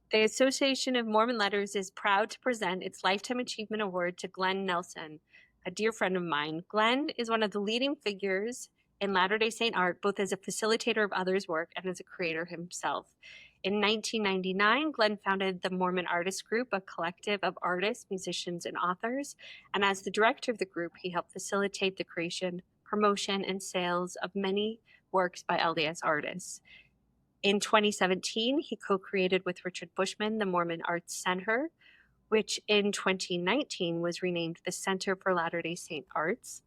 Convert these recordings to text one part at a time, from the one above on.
The Association of Mormon Letters is proud to present its Lifetime Achievement Award to Glen Nelson, a dear friend of mine. Glen is one of the leading figures in Latter-day Saint art, both as a facilitator of others' work and as a creator himself. In 1999, Glen founded the Mormon Artist Group, a collective of artists, musicians, and authors. And as the director of the group, he helped facilitate the creation, promotion, and sales of many works by LDS artists. In 2017, he co-created with Richard Bushman the Mormon Arts Center, which in 2019 was renamed the Center for Latter-day Saint Arts.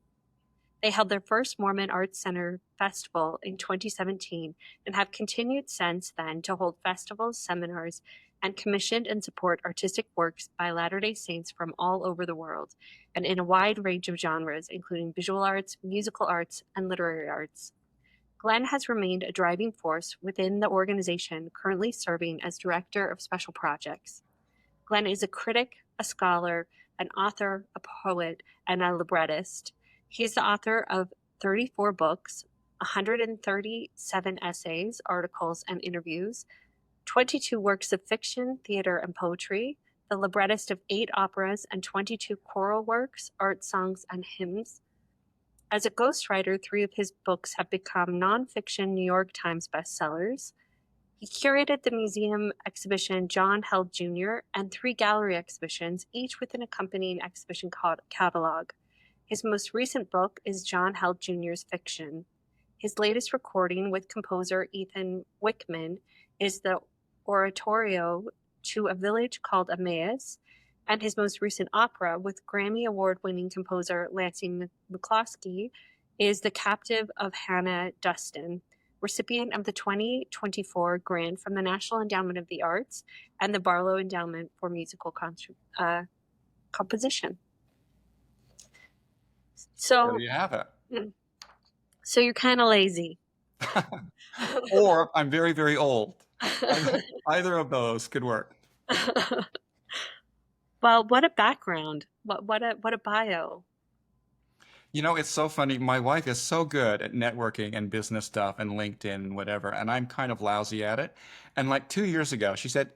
They held their first Mormon Arts Center festival in 2017 and have continued since then to hold festivals, seminars, and commissioned and support artistic works by Latter-day Saints from all over the world and in a wide range of genres, including visual arts, musical arts, and literary arts. Glen has remained a driving force within the organization, currently serving as Director of Special Projects. Glen is a critic, a scholar, an author, a poet, and a librettist. He is the author of 34 books, 137 essays, articles, and interviews, 22 works of fiction, theater, and poetry, the librettist of 8 operas and 22 choral works, art songs, and hymns. As a ghostwriter, 3 of his books have become nonfiction New York Times bestsellers. He curated the museum exhibition John Held Jr. and 3 gallery exhibitions, each with an accompanying exhibition catalog. His most recent book is John Held Jr.'s Fiction. His latest recording with composer Ethan Wickman is the oratorio To a Village Called Emmaus, and his most recent opera with Grammy Award-winning composer Lansing McCloskey is The Captive of Hannah Duston, recipient of the 2024 grant from the National Endowment of the Arts and the Barlow Endowment for Musical Composition. So There you have it. So you're kind of lazy. Or I'm very, very old. Either of those could work. Well, what a background. What a bio. You know, it's so funny. My wife is so good at networking and business stuff and LinkedIn and whatever, and I'm kind of lousy at it. And like 2 years ago, she said,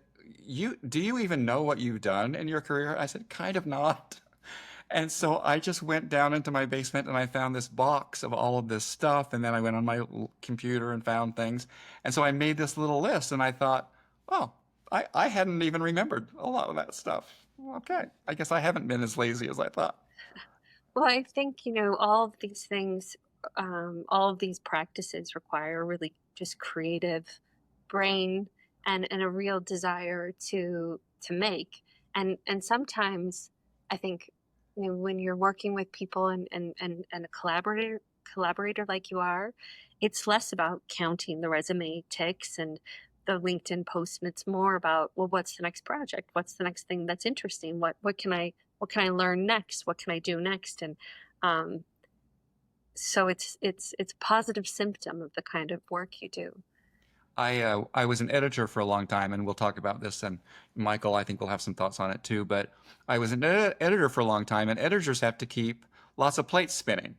do you even know what you've done in your career? I said, kind of not. And so I just went down into my basement and I found this box of all of this stuff. And then I went on my computer and found things. And so I made this little list and I thought, oh, I hadn't even remembered a lot of that stuff. Okay, I guess I haven't been as lazy as I thought. Well, I think, all of these things, all of these practices require really just creative brain and a real desire to make. And sometimes I think, when you're working with people and a collaborator like you are, it's less about counting the resume ticks and the LinkedIn posts, and it's more about, well, what's the next project? What's the next thing that's interesting? What can I learn next? What can I do next? And so it's a positive symptom of the kind of work you do. I was an editor for a long time, and we'll talk about this, and Michael, I think, will have some thoughts on it too. But I was an editor for a long time, and editors have to keep lots of plates spinning.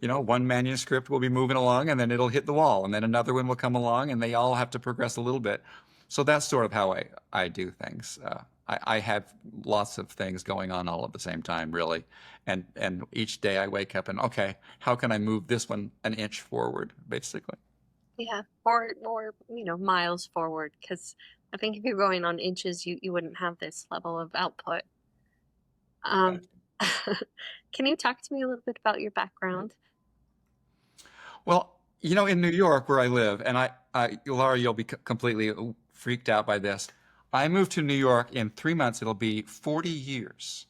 One manuscript will be moving along, and then it'll hit the wall, and then another one will come along, and they all have to progress a little bit. So that's sort of how I do things. I have lots of things going on all at the same time, really. And each day I wake up and, okay, how can I move this one an inch forward, basically? Yeah, or miles forward, because I think if you're going on inches, you wouldn't have this level of output. Can you talk to me a little bit about your background? Well, in New York where I live, and Laura, you'll be completely freaked out by this. I moved to New York in 3 months. It'll be 40 years.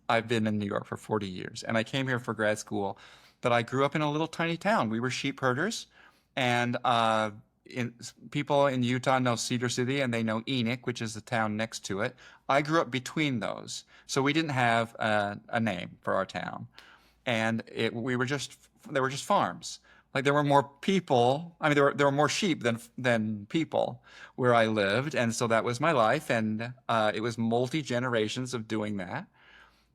I've been in New York for 40 years, and I came here for grad school. But I grew up in a little tiny town. We were sheep herders, and people in Utah know Cedar City, and they know Enoch, which is the town next to it. I grew up between those, so we didn't have a name for our town, and there were just farms. Like there were more people. I mean, there were more sheep than people where I lived, and so that was my life, and it was multi-generations of doing that.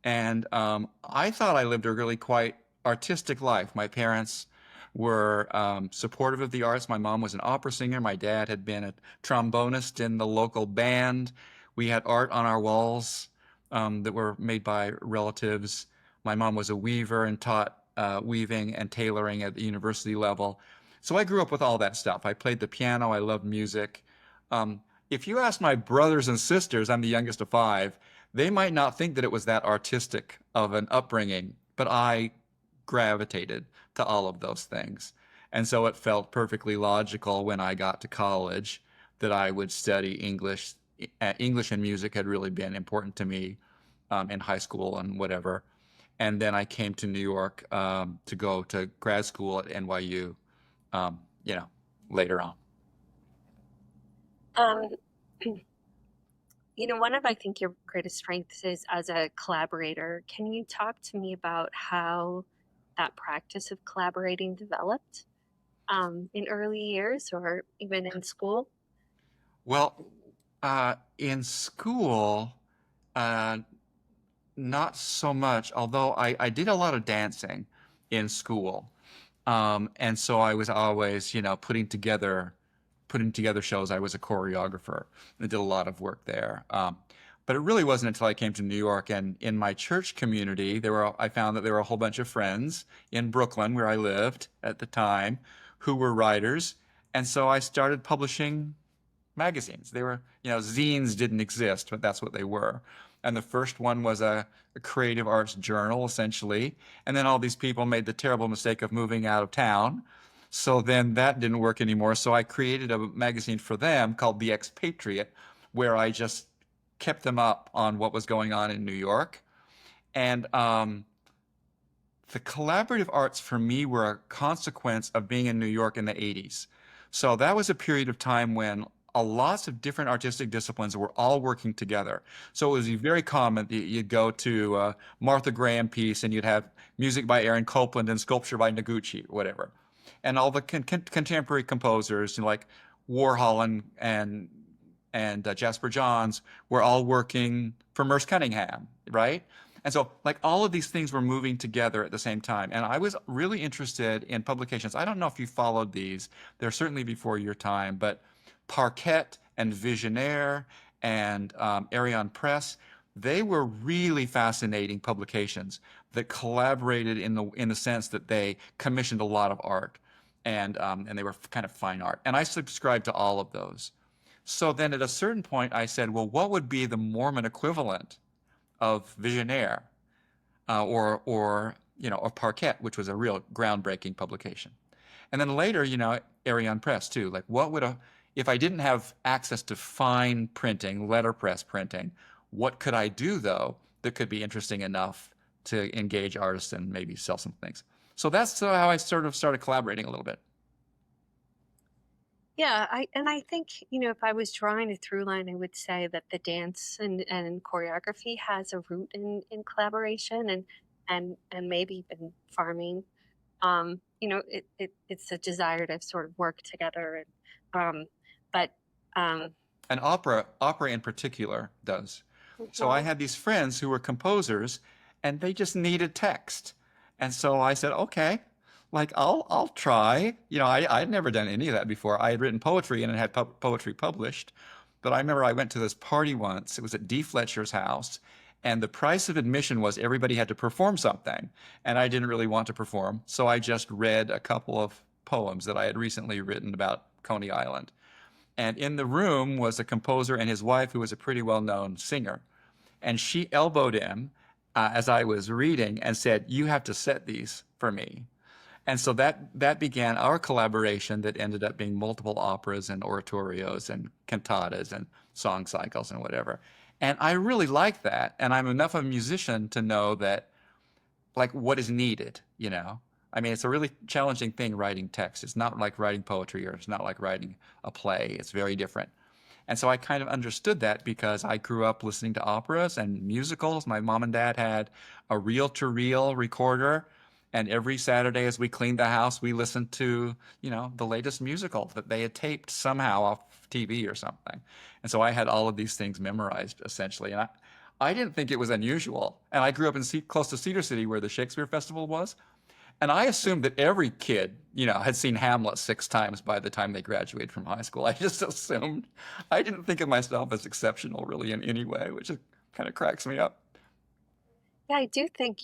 And I thought I lived a really quite artistic life. My parents were supportive of the arts. My mom was an opera singer. My dad had been a trombonist in the local band. We had art on our walls that were made by relatives. My mom was a weaver and taught weaving and tailoring at the university level. So I grew up with all that stuff. I played the piano. I loved music. If you ask my brothers and sisters, I'm the youngest of five, they might not think that it was that artistic of an upbringing, but I gravitated to all of those things. And so it felt perfectly logical when I got to college that I would study English. English and music had really been important to me in high school and whatever. And then I came to New York to go to grad school at NYU, you know, later on. Um, one of I think your greatest strengths is as a collaborator. Can you talk to me about how that practice of collaborating developed in early years or even in school? Well, in school, uh, not so much, although I did a lot of dancing in school. And so I was always, putting together shows. I was a choreographer. I did a lot of work there. But it really wasn't until I came to New York and in my church community, I found that there were a whole bunch of friends in Brooklyn where I lived at the time who were writers. And so I started publishing magazines. They were, zines didn't exist, but that's what they were. And the first one was a creative arts journal, essentially. And then all these people made the terrible mistake of moving out of town. So then that didn't work anymore. So I created a magazine for them called The Expatriate, where I just kept them up on what was going on in New York. And the collaborative arts for me were a consequence of being in New York in the 80s. So that was a period of time when lots of different artistic disciplines were all working together. So it was very common that you'd go to a Martha Graham piece and you'd have music by Aaron Copland and sculpture by Noguchi, whatever. And all the contemporary composers, like Warhol and Jasper Johns, were all working for Merce Cunningham, right? And so, like, all of these things were moving together at the same time. And I was really interested in publications. I don't know if you followed these. They're certainly before your time, but Parquet and Visionaire and Arion Press, they were really fascinating publications that collaborated in the sense that they commissioned a lot of art, and they were kind of fine art. And I subscribed to all of those. So then at a certain point, I said, well, what would be the Mormon equivalent of Visionaire or Parquet, which was a real groundbreaking publication. And then later, Arion Press too. Like, if I didn't have access to fine printing, letterpress printing, what could I do though that could be interesting enough to engage artists and maybe sell some things? So that's how I sort of started collaborating a little bit. Yeah, I think, if I was drawing a through line, I would say that the dance and choreography has a root in collaboration and maybe even farming. It's a desire to sort of work together but And opera in particular does. So I mhm. had these friends who were composers and they just needed text. And so I said, okay, like I'll try. I'd never done any of that before. I had written poetry and had poetry published. But I remember I went to this party once. It was at D. Fletcher's house. And the price of admission was everybody had to perform something. And I didn't really want to perform. So I just read a couple of poems that I had recently written about Coney Island. And in the room was a composer and his wife, who was a pretty well-known singer. And she elbowed him as I was reading and said, "You have to set these for me." And so that began our collaboration that ended up being multiple operas and oratorios and cantatas and song cycles and whatever. And I really like that. And I'm enough of a musician to know that, like, what is needed. I mean, it's a really challenging thing writing text. It's not like writing poetry or it's not like writing a play. It's very different. And so I kind of understood that because I grew up listening to operas and musicals. My mom and dad had a reel-to-reel recorder. And every Saturday as we cleaned the house, we listened to, the latest musical that they had taped somehow off TV or something. And so I had all of these things memorized essentially. And I didn't think it was unusual. And I grew up close to Cedar City where the Shakespeare Festival was. And I assumed that every kid, had seen Hamlet 6 times by the time they graduated from high school. I just assumed. I didn't think of myself as exceptional really in any way, which kind of cracks me up. Yeah, I do think,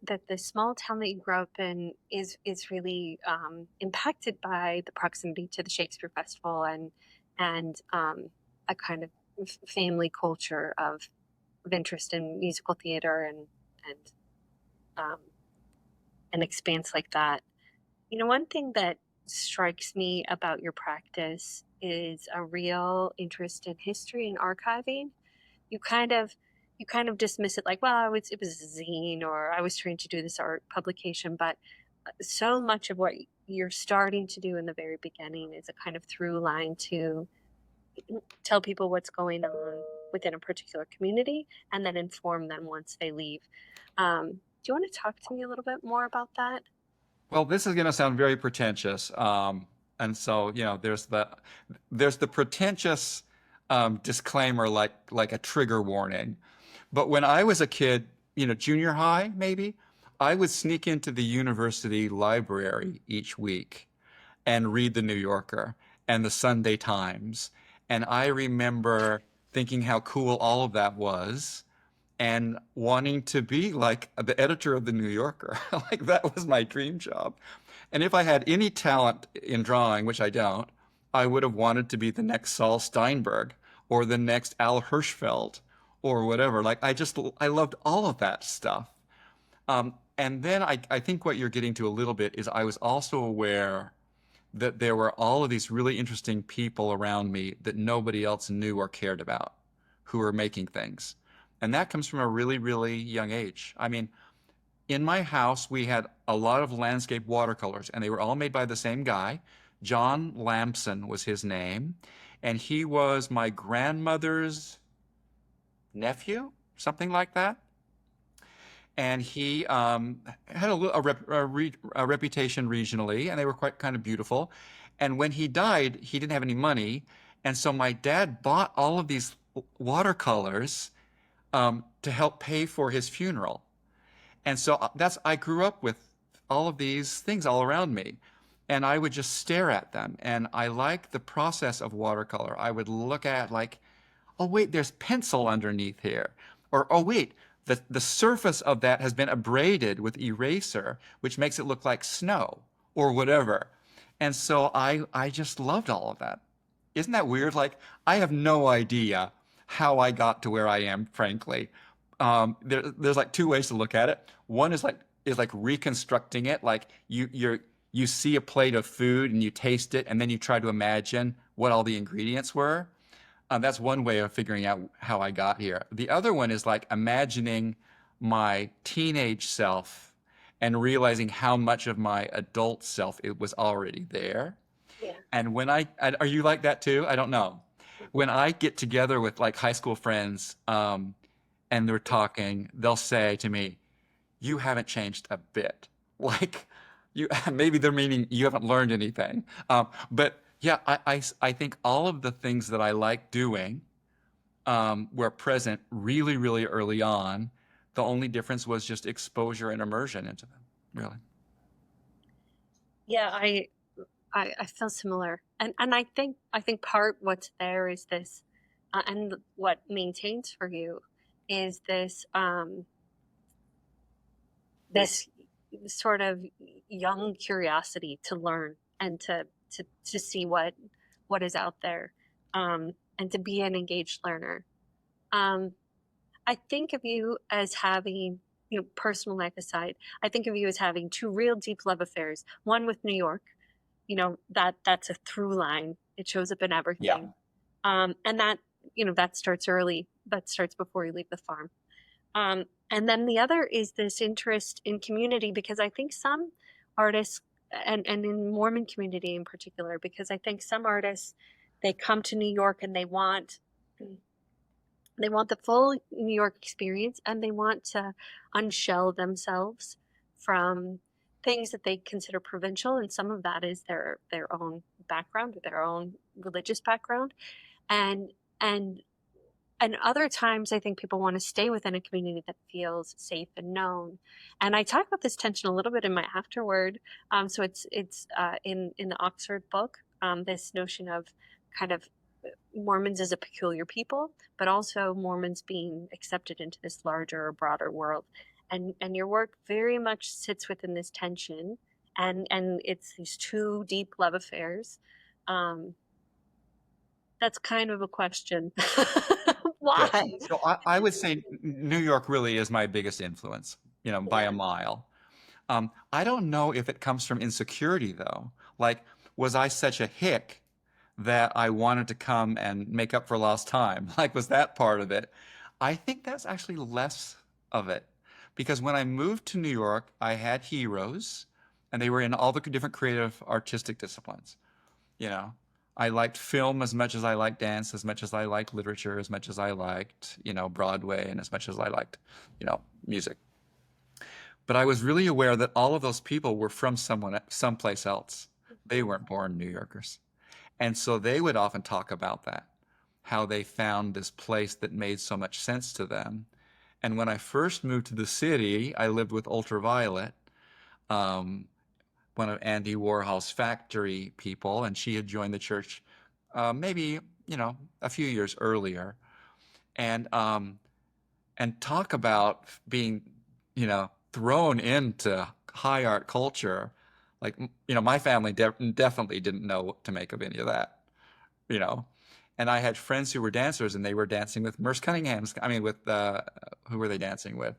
that the small town that you grew up in is really impacted by the proximity to the Shakespeare Festival and a kind of family culture of interest in musical theater and um, an expanse like that. One thing that strikes me about your practice is a real interest in history and archiving. You kind of you kind of dismiss it like, well, it was a zine or I was trying to do this art publication, but so much of what you're starting to do in the very beginning is a kind of through line to tell people what's going on within a particular community and then inform them once they leave. Do you want to talk to me a little bit more about that? Well, this is going to sound very pretentious. And so, there's the pretentious disclaimer like a trigger warning. But when I was a kid, junior high maybe, I would sneak into the university library each week and read the New Yorker and the Sunday Times. And I remember thinking how cool all of that was and wanting to be like the editor of the New Yorker. Like that was my dream job. And if I had any talent in drawing, which I don't, I would have wanted to be the next Saul Steinberg or the next Al Hirschfeld or whatever. Like I loved all of that stuff. And then I think what you're getting to a little bit is I was also aware that there were all of these really interesting people around me that nobody else knew or cared about who were making things. And that comes from a really, really young age. I mean, in my house, we had a lot of landscape watercolors, and they were all made by the same guy. John Lamson was his name, and he was my grandmother's nephew, something like that. And he had a reputation regionally, and they were quite kind of beautiful. And when he died, he didn't have any money, and so my dad bought all of these watercolors to help pay for his funeral. And so I grew up with all of these things all around me. And I would just stare at them. And I like the process of watercolor. I would look at like, oh wait, there's pencil underneath here. Or oh wait, the surface of that has been abraded with eraser, which makes it look like snow or whatever. And so I just loved all of that. Isn't that weird? Like, I have no idea how I got to where I am, frankly. There's like two ways to look at it. One is like reconstructing it. Like you see a plate of food and you taste it, and then you try to imagine what all the ingredients were. That's one way of figuring out how I got here. The other one is like imagining my teenage self and realizing how much of my adult self it was already there. Yeah. And are you like that too? I don't know. When I get together with like high school friends, and they're talking, they'll say to me, "You haven't changed a bit." Like you, maybe they're meaning you haven't learned anything. But yeah, I think all of the things that I like doing were present really, really early on. The only difference was just exposure and immersion into them, really. Yeah, I feel similar, and I think part what's there is this, and what maintains for you is this sort of young curiosity to learn and to see what is out there, and to be an engaged learner. Um, I think of you as having, personal life aside, I think of you as having two real deep love affairs. One with New York, that's a through line. It shows up in Yeah. everything. And that starts early. That starts before you leave the farm. And then the other is this interest in community, because I think some artists, and in Mormon community in particular, because I think some artists, they come to New York and they want the full New York experience, and they want to unshell themselves from things that they consider provincial, and some of that is their own background or their own religious background, and and And other times, I think people want to stay within a community that feels safe and known. And I talk about this tension a little bit in my afterword. So it's in the Oxford book. This notion of kind of Mormons as a peculiar people, but also Mormons being accepted into this larger or broader world. And your work very much sits within this tension, and it's these two deep love affairs. Um, that's kind of a question. Yes. Why? So I would say New York really is my biggest influence, by Yeah. a mile. I don't know if it comes from insecurity though. Like, was I such a hick that I wanted to come and make up for lost time? Like, was that part of it? I think that's actually less of it. Because when I moved to New York, I had heroes, and they were in all the different creative artistic disciplines. You know, I liked film as much as I liked dance, as much as I liked literature, as much as I liked, Broadway, and as much as I liked, music. But I was really aware that all of those people were from someplace else. They weren't born New Yorkers. And so they would often talk about that, how they found this place that made so much sense to them. And when I first moved to the city, I lived with Ultraviolet, um, one of Andy Warhol's factory people, and she had joined the church maybe, a few years earlier. And talk about being, thrown into high art culture. Like, my family definitely didn't know what to make of any of that, you know. And I had friends who were dancers, and they were dancing with Merce Cunningham's. I mean, with who were they dancing with?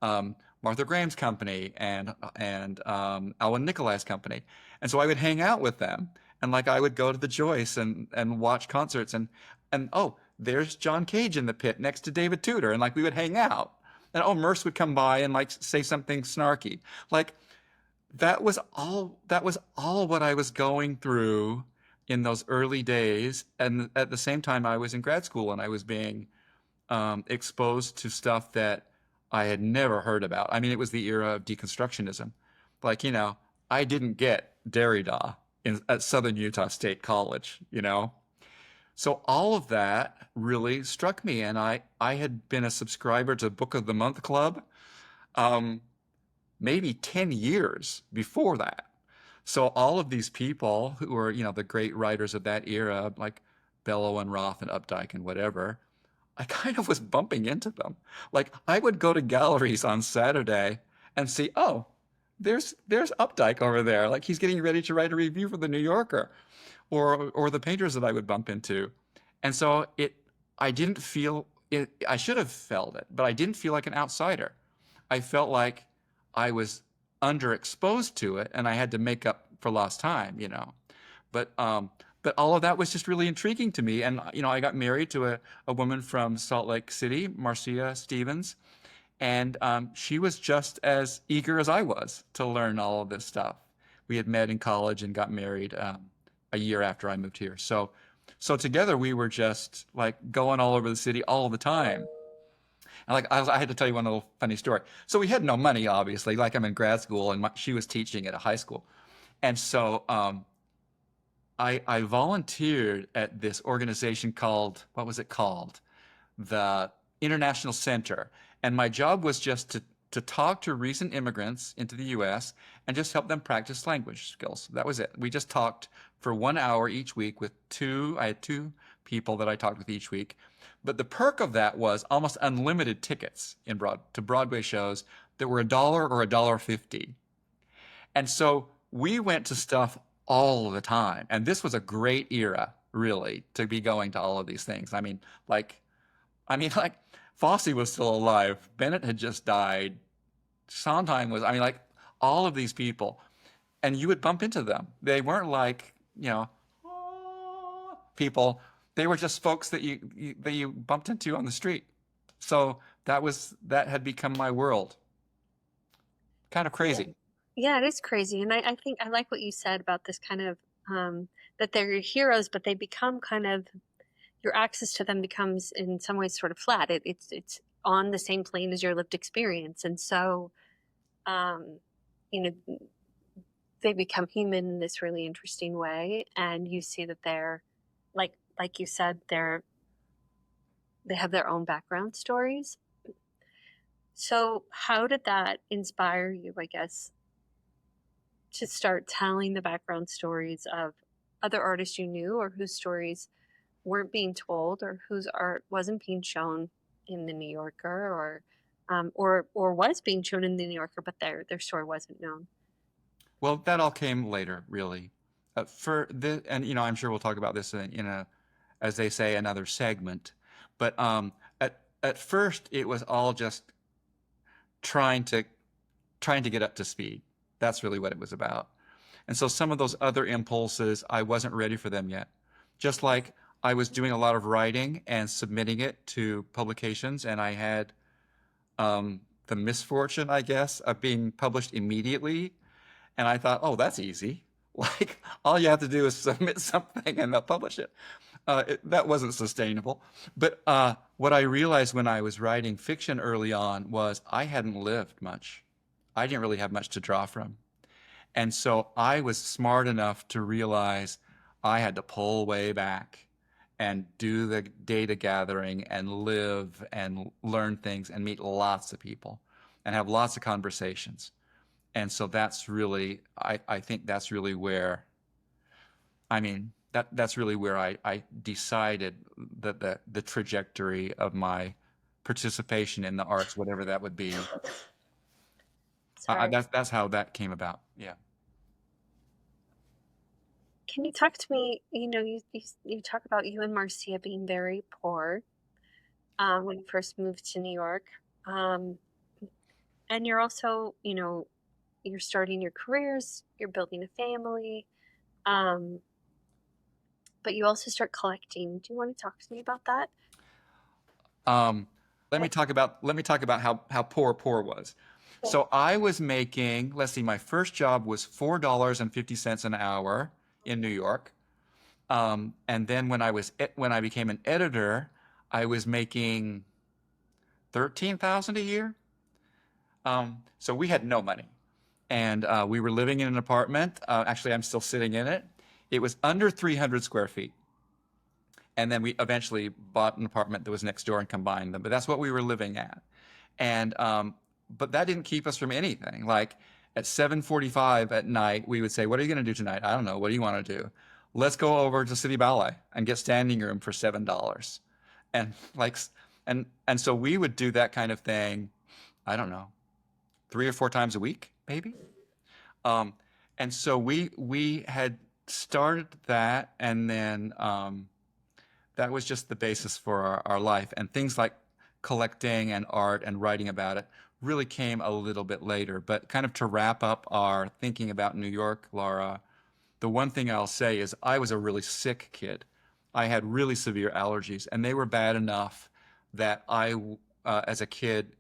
Martha Graham's company and Alwyn Nikolai's company. And so I would hang out with them, and like I would go to the Joyce and watch concerts, and oh, there's John Cage in the pit next to David Tudor, and like we would hang out, and oh, Merce would come by and like say something snarky, like that was all what I was going through in those early days. And at the same time, I was in grad school and I was being exposed to stuff that I had never heard about. I mean, it was the era of deconstructionism. Like, I didn't get Derrida at Southern Utah State College. So all of that really struck me. And I had been a subscriber to Book of the Month Club um, maybe 10 years before that. So all of these people who were, the great writers of that era, like Bellow and Roth and Updike and whatever, I kind of was bumping into them. Like I would go to galleries on Saturday and see, oh, there's Updike over there. Like he's getting ready to write a review for the New Yorker, or the painters that I would bump into. And so I didn't feel it. I should have felt it, but I didn't feel like an outsider. I felt like I was underexposed to it, and I had to make up for lost time. But all of that was just really intriguing to me. And I got married to a woman from Salt Lake City, Marcia Stevens, and she was just as eager as I was to learn all of this stuff. We had met in college and got married a year after I moved here. So together we were just like going all over the city all the time. And like I had to tell you one little funny story. So we had no money, obviously. Like I'm in grad school, and she was teaching at a high school, and so I volunteered at this organization called, what was it called? The International Center. And my job was just to talk to recent immigrants into the US and just help them practice language skills. That was it. We just talked for 1 hour each week I had two people that I talked with each week. But the perk of that was almost unlimited tickets to Broadway shows that were $1 or $1.50. And so we went to stuff all the time. And this was a great era, really, to be going to all of these things. Like Fosse was still alive. Bennett had just died. Sondheim was, like all of these people. And you would bump into them. They weren't like, people. They were just folks that you bumped into on the street. So that had become my world. Kind of Yeah. crazy. Yeah, it is crazy. And I think I like what you said about this kind of that they're your heroes, but they become kind of your access to them becomes in some ways sort of flat. It's on the same plane as your lived experience. And so um, you know, they become human in this really interesting way. And you see that they're like you said, they're they have their own background stories. So how did that inspire you, I guess, to start telling the background stories of other artists you knew or whose stories weren't being told or whose art wasn't being shown in the New Yorker or was being shown in the New Yorker, but their story wasn't known? Well, that all came later, really. And I'm sure we'll talk about this as they say, another segment. But at first, it was all just trying to trying to get up to speed. That's really what it was about. And so some of those other impulses, I wasn't ready for them yet. Just like I was doing a lot of writing and submitting it to publications, and I had the misfortune, I guess, of being published immediately. And I thought, oh, that's easy. Like, all you have to do is submit something and they'll publish it. That wasn't sustainable. But what I realized when I was writing fiction early on was I hadn't lived much. I didn't really have much to draw from. And so I was smart enough to realize I had to pull way back and do the data gathering and live and learn things and meet lots of people and have lots of conversations. And so that's really, I think that's really where, I mean, that's really where I decided that the trajectory of my participation in the arts, whatever that would be, Sorry. that's how that came about. Yeah. Can you talk to me? You talk about you and Marcia being very poor when you first moved to New York, um, and you're also, you're starting your careers, you're building a family, um, but you also start collecting. Do you want to talk to me about that? Um, let me talk about how poor was. So I was making, let's see, my first job was $4.50 an hour in New York. And then when I became an editor, I was making 13,000 a year. So we had no money, and we were living in an apartment. Actually, I'm still sitting in it. It was under 300 square feet, and then we eventually bought an apartment that was next door and combined them. But that's what we were living at, and but that didn't keep us from anything. Like at 7:45 at night, we would say, "What are you going to do tonight?" "I don't know. What do you want to do?" "Let's go over to City Ballet and get standing room for $7." And like, and so we would do that kind of thing. I don't know, 3 or 4 times a week, maybe. Um, and so we had started that, and then that was just the basis for our life. And things like collecting and art and writing about it really came a little bit later. But kind of to wrap up our thinking about New York, Laura, the one thing I'll say is I was a really sick kid. I had really severe allergies, and they were bad enough that as a kid,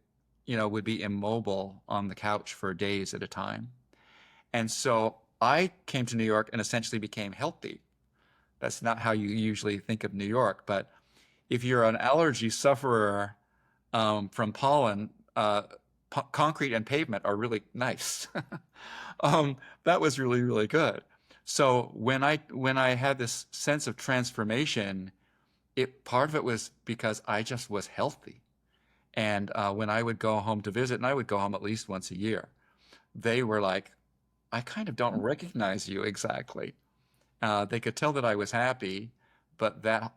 would be immobile on the couch for days at a time. And so I came to New York and essentially became healthy. That's not how you usually think of New York, but if you're an allergy sufferer from pollen, concrete and pavement are really nice. That was really, really good. So when I had this sense of transformation, part of it was because I just was healthy. And when I would go home to visit, and I would go home at least once a year, they were like, I kind of don't recognize you exactly. They could tell that I was happy, but that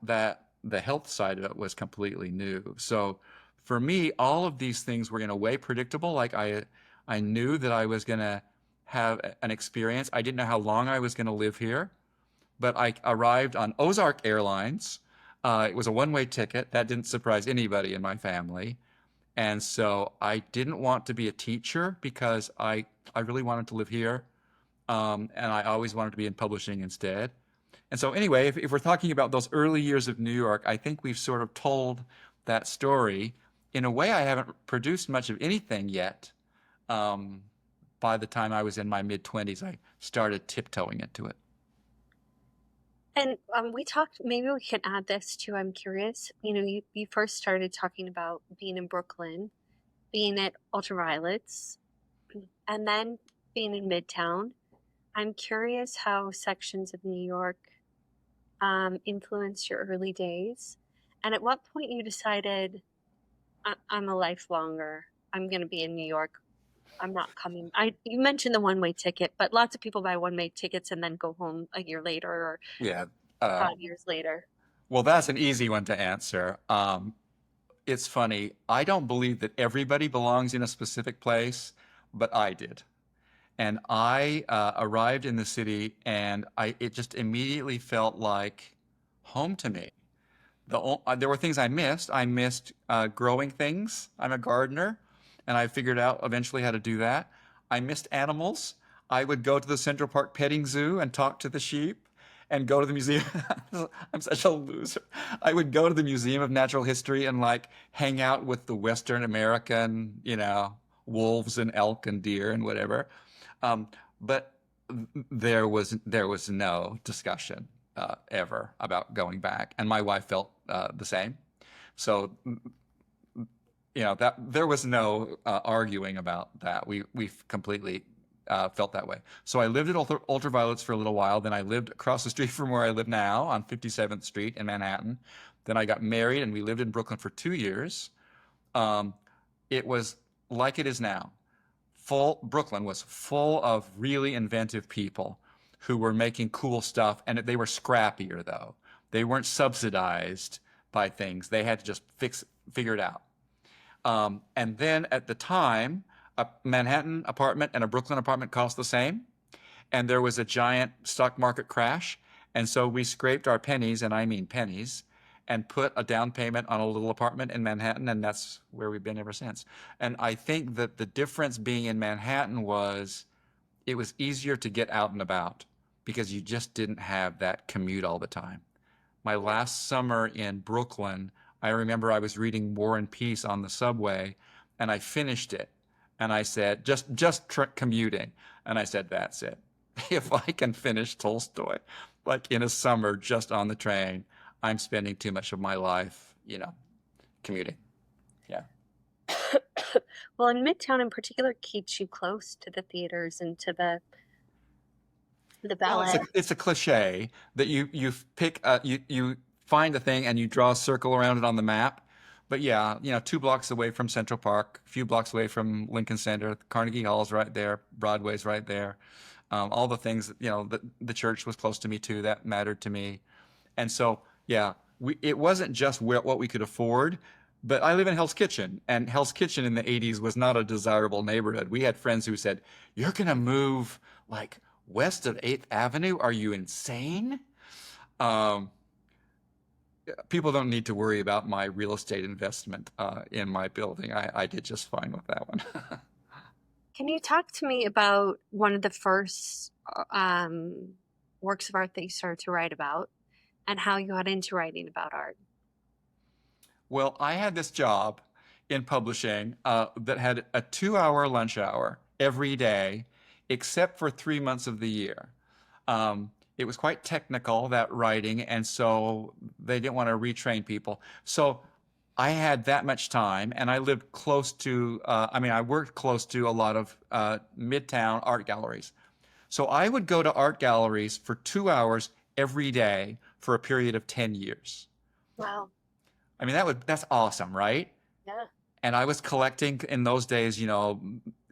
the health side of it was completely new. So for me, all of these things were in a way predictable. Like I knew that I was going to have an experience. I didn't know how long I was going to live here, but I arrived on Ozark Airlines. It was a one-way ticket. That didn't surprise anybody in my family. And so I didn't want to be a teacher because I really wanted to live here. And I always wanted to be in publishing instead. And so anyway, if we're talking about those early years of New York, I think we've sort of told that story. In a way, I haven't produced much of anything yet. Um, by the time I was in my mid-20s, I started tiptoeing into it. And we talked, maybe we can add this too. I'm curious. You first started talking about being in Brooklyn, being at Ultraviolets, and then being in Midtown. I'm curious how sections of New York influenced your early days. And at what point you decided, I'm a lifelonger. I'm going to be in New York. I'm not coming. You mentioned the one-way ticket, but lots of people buy one-way tickets and then go home a year later or Yeah. Uh, 5 years later. well, that's an easy one to answer. It's funny. I don't believe that everybody belongs in a specific place, but I did. And I arrived in the city, and it just immediately felt like home to me. There were things I missed. I missed growing things. I'm a gardener, and I figured out eventually how to do that. I missed animals. I would go to the Central Park petting zoo and talk to the sheep and go to the museum. I'm such a loser. I would go to the Museum of Natural History and like hang out with the Western American, wolves and elk and deer and whatever. But there was no discussion ever about going back, and my wife felt the same. So that there was no arguing about that. We completely felt that way. So I lived at Ultraviolets for a little while. Then I lived across the street from where I live now on 57th Street in Manhattan. Then I got married, and we lived in Brooklyn for 2 years. It was like it is now. Brooklyn was full of really inventive people who were making cool stuff, and they were scrappier though. They weren't subsidized by things. They had to just figure it out. And then at the time, a Manhattan apartment and a Brooklyn apartment cost the same, and there was a giant stock market crash, and so we scraped our pennies, and I mean pennies, and put a down payment on a little apartment in Manhattan, and that's where we've been ever since. And I think that the difference being in Manhattan was it was easier to get out and about because you just didn't have that commute all the time. My last summer in Brooklyn, I remember I was reading War and Peace on the subway, and I finished it. And I said, just commuting. And I said, that's it. If I can finish Tolstoy, like in a summer just on the train, I'm spending too much of my life, commuting. Yeah. Well, in Midtown in particular keeps you close to the theaters and to the Well, ballet. it's a cliche that you pick you find a thing and you draw a circle around it on the map. But yeah, 2 blocks away from Central Park, a few blocks away from Lincoln Center, Carnegie Hall's right there, Broadway's right there. All the things, the church was close to me too. That mattered to me. And so, yeah, it wasn't just what we could afford, but I live in Hell's Kitchen, and Hell's Kitchen in the 80s was not a desirable neighborhood. We had friends who said, "You're going to move like west of 8th Avenue? Are you insane?" Um, People don't need to worry about my real estate investment in my building. I did just fine with that one. Can you talk to me about one of the first works of art that you started to write about and how you got into writing about art? Well, I had this job in publishing that had a 2 hour lunch hour every day, except for 3 months of the year. It was quite technical, that writing, and so they didn't want to retrain people. So I had that much time, and I lived close to, I worked close to a lot of Midtown art galleries. So I would go to art galleries for 2 hours every day for a period of 10 years. Wow. I mean, that's awesome, right? Yeah. And I was collecting in those days,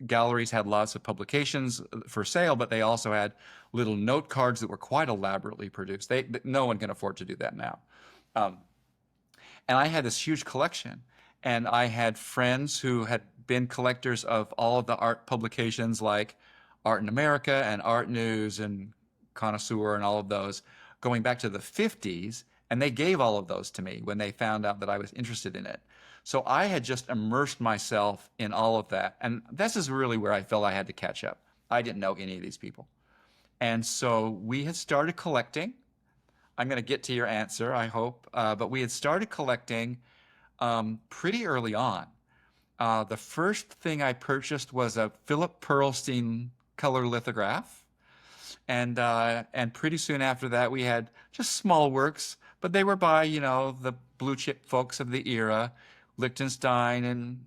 galleries had lots of publications for sale, but they also had little note cards that were quite elaborately produced. No one can afford to do that now. And I had this huge collection, and I had friends who had been collectors of all of the art publications like Art in America and Art News and Connoisseur and all of those going back to the 50s, and they gave all of those to me when they found out that I was interested in it. So I had just immersed myself in all of that. And this is really where I felt I had to catch up. I didn't know any of these people. And so we had started collecting. I'm going to get to your answer, I hope. But we had started collecting pretty early on. The first thing I purchased was a Philip Pearlstein color lithograph. And pretty soon after that, we had just small works, but they were by, the blue chip folks of the era, Lichtenstein and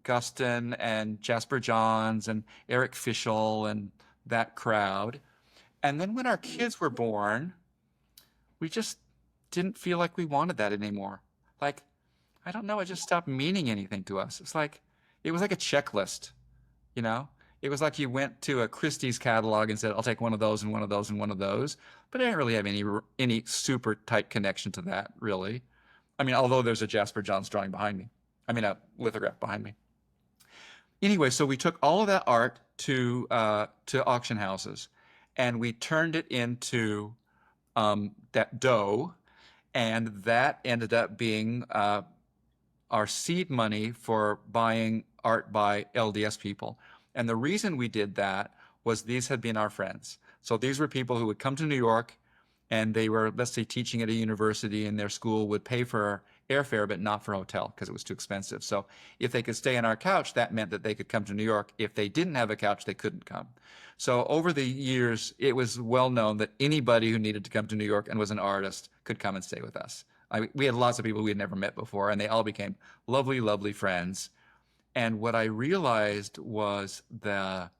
Guston and Jasper Johns and Eric Fischel and that crowd. And then when our kids were born, we just didn't feel like we wanted that anymore. like, I don't know, it just stopped meaning anything to us. It was like a checklist, you know? It was like you went to a Christie's catalog and said, I'll take one of those and one of those and one of those. But I didn't really have any super tight connection to that, really. I mean, although there's a Jasper Johns drawing behind me. I mean, a lithograph behind me. Anyway, so we took all of that art to auction houses, and we turned it into that dough, and that ended up being our seed money for buying art by LDS people. And the reason we did that was these had been our friends. So these were people who would come to New York, and they were, let's say, teaching at a university, and their school would pay for airfare, but not for hotel because it was too expensive. So if they could stay on our couch, that meant that they could come to New York. If they didn't have a couch, they couldn't come. So over the years, it was well known that anybody who needed to come to New York and was an artist could come and stay with us. We had lots of people we had never met before, and they all became lovely, lovely friends. And what I realized was that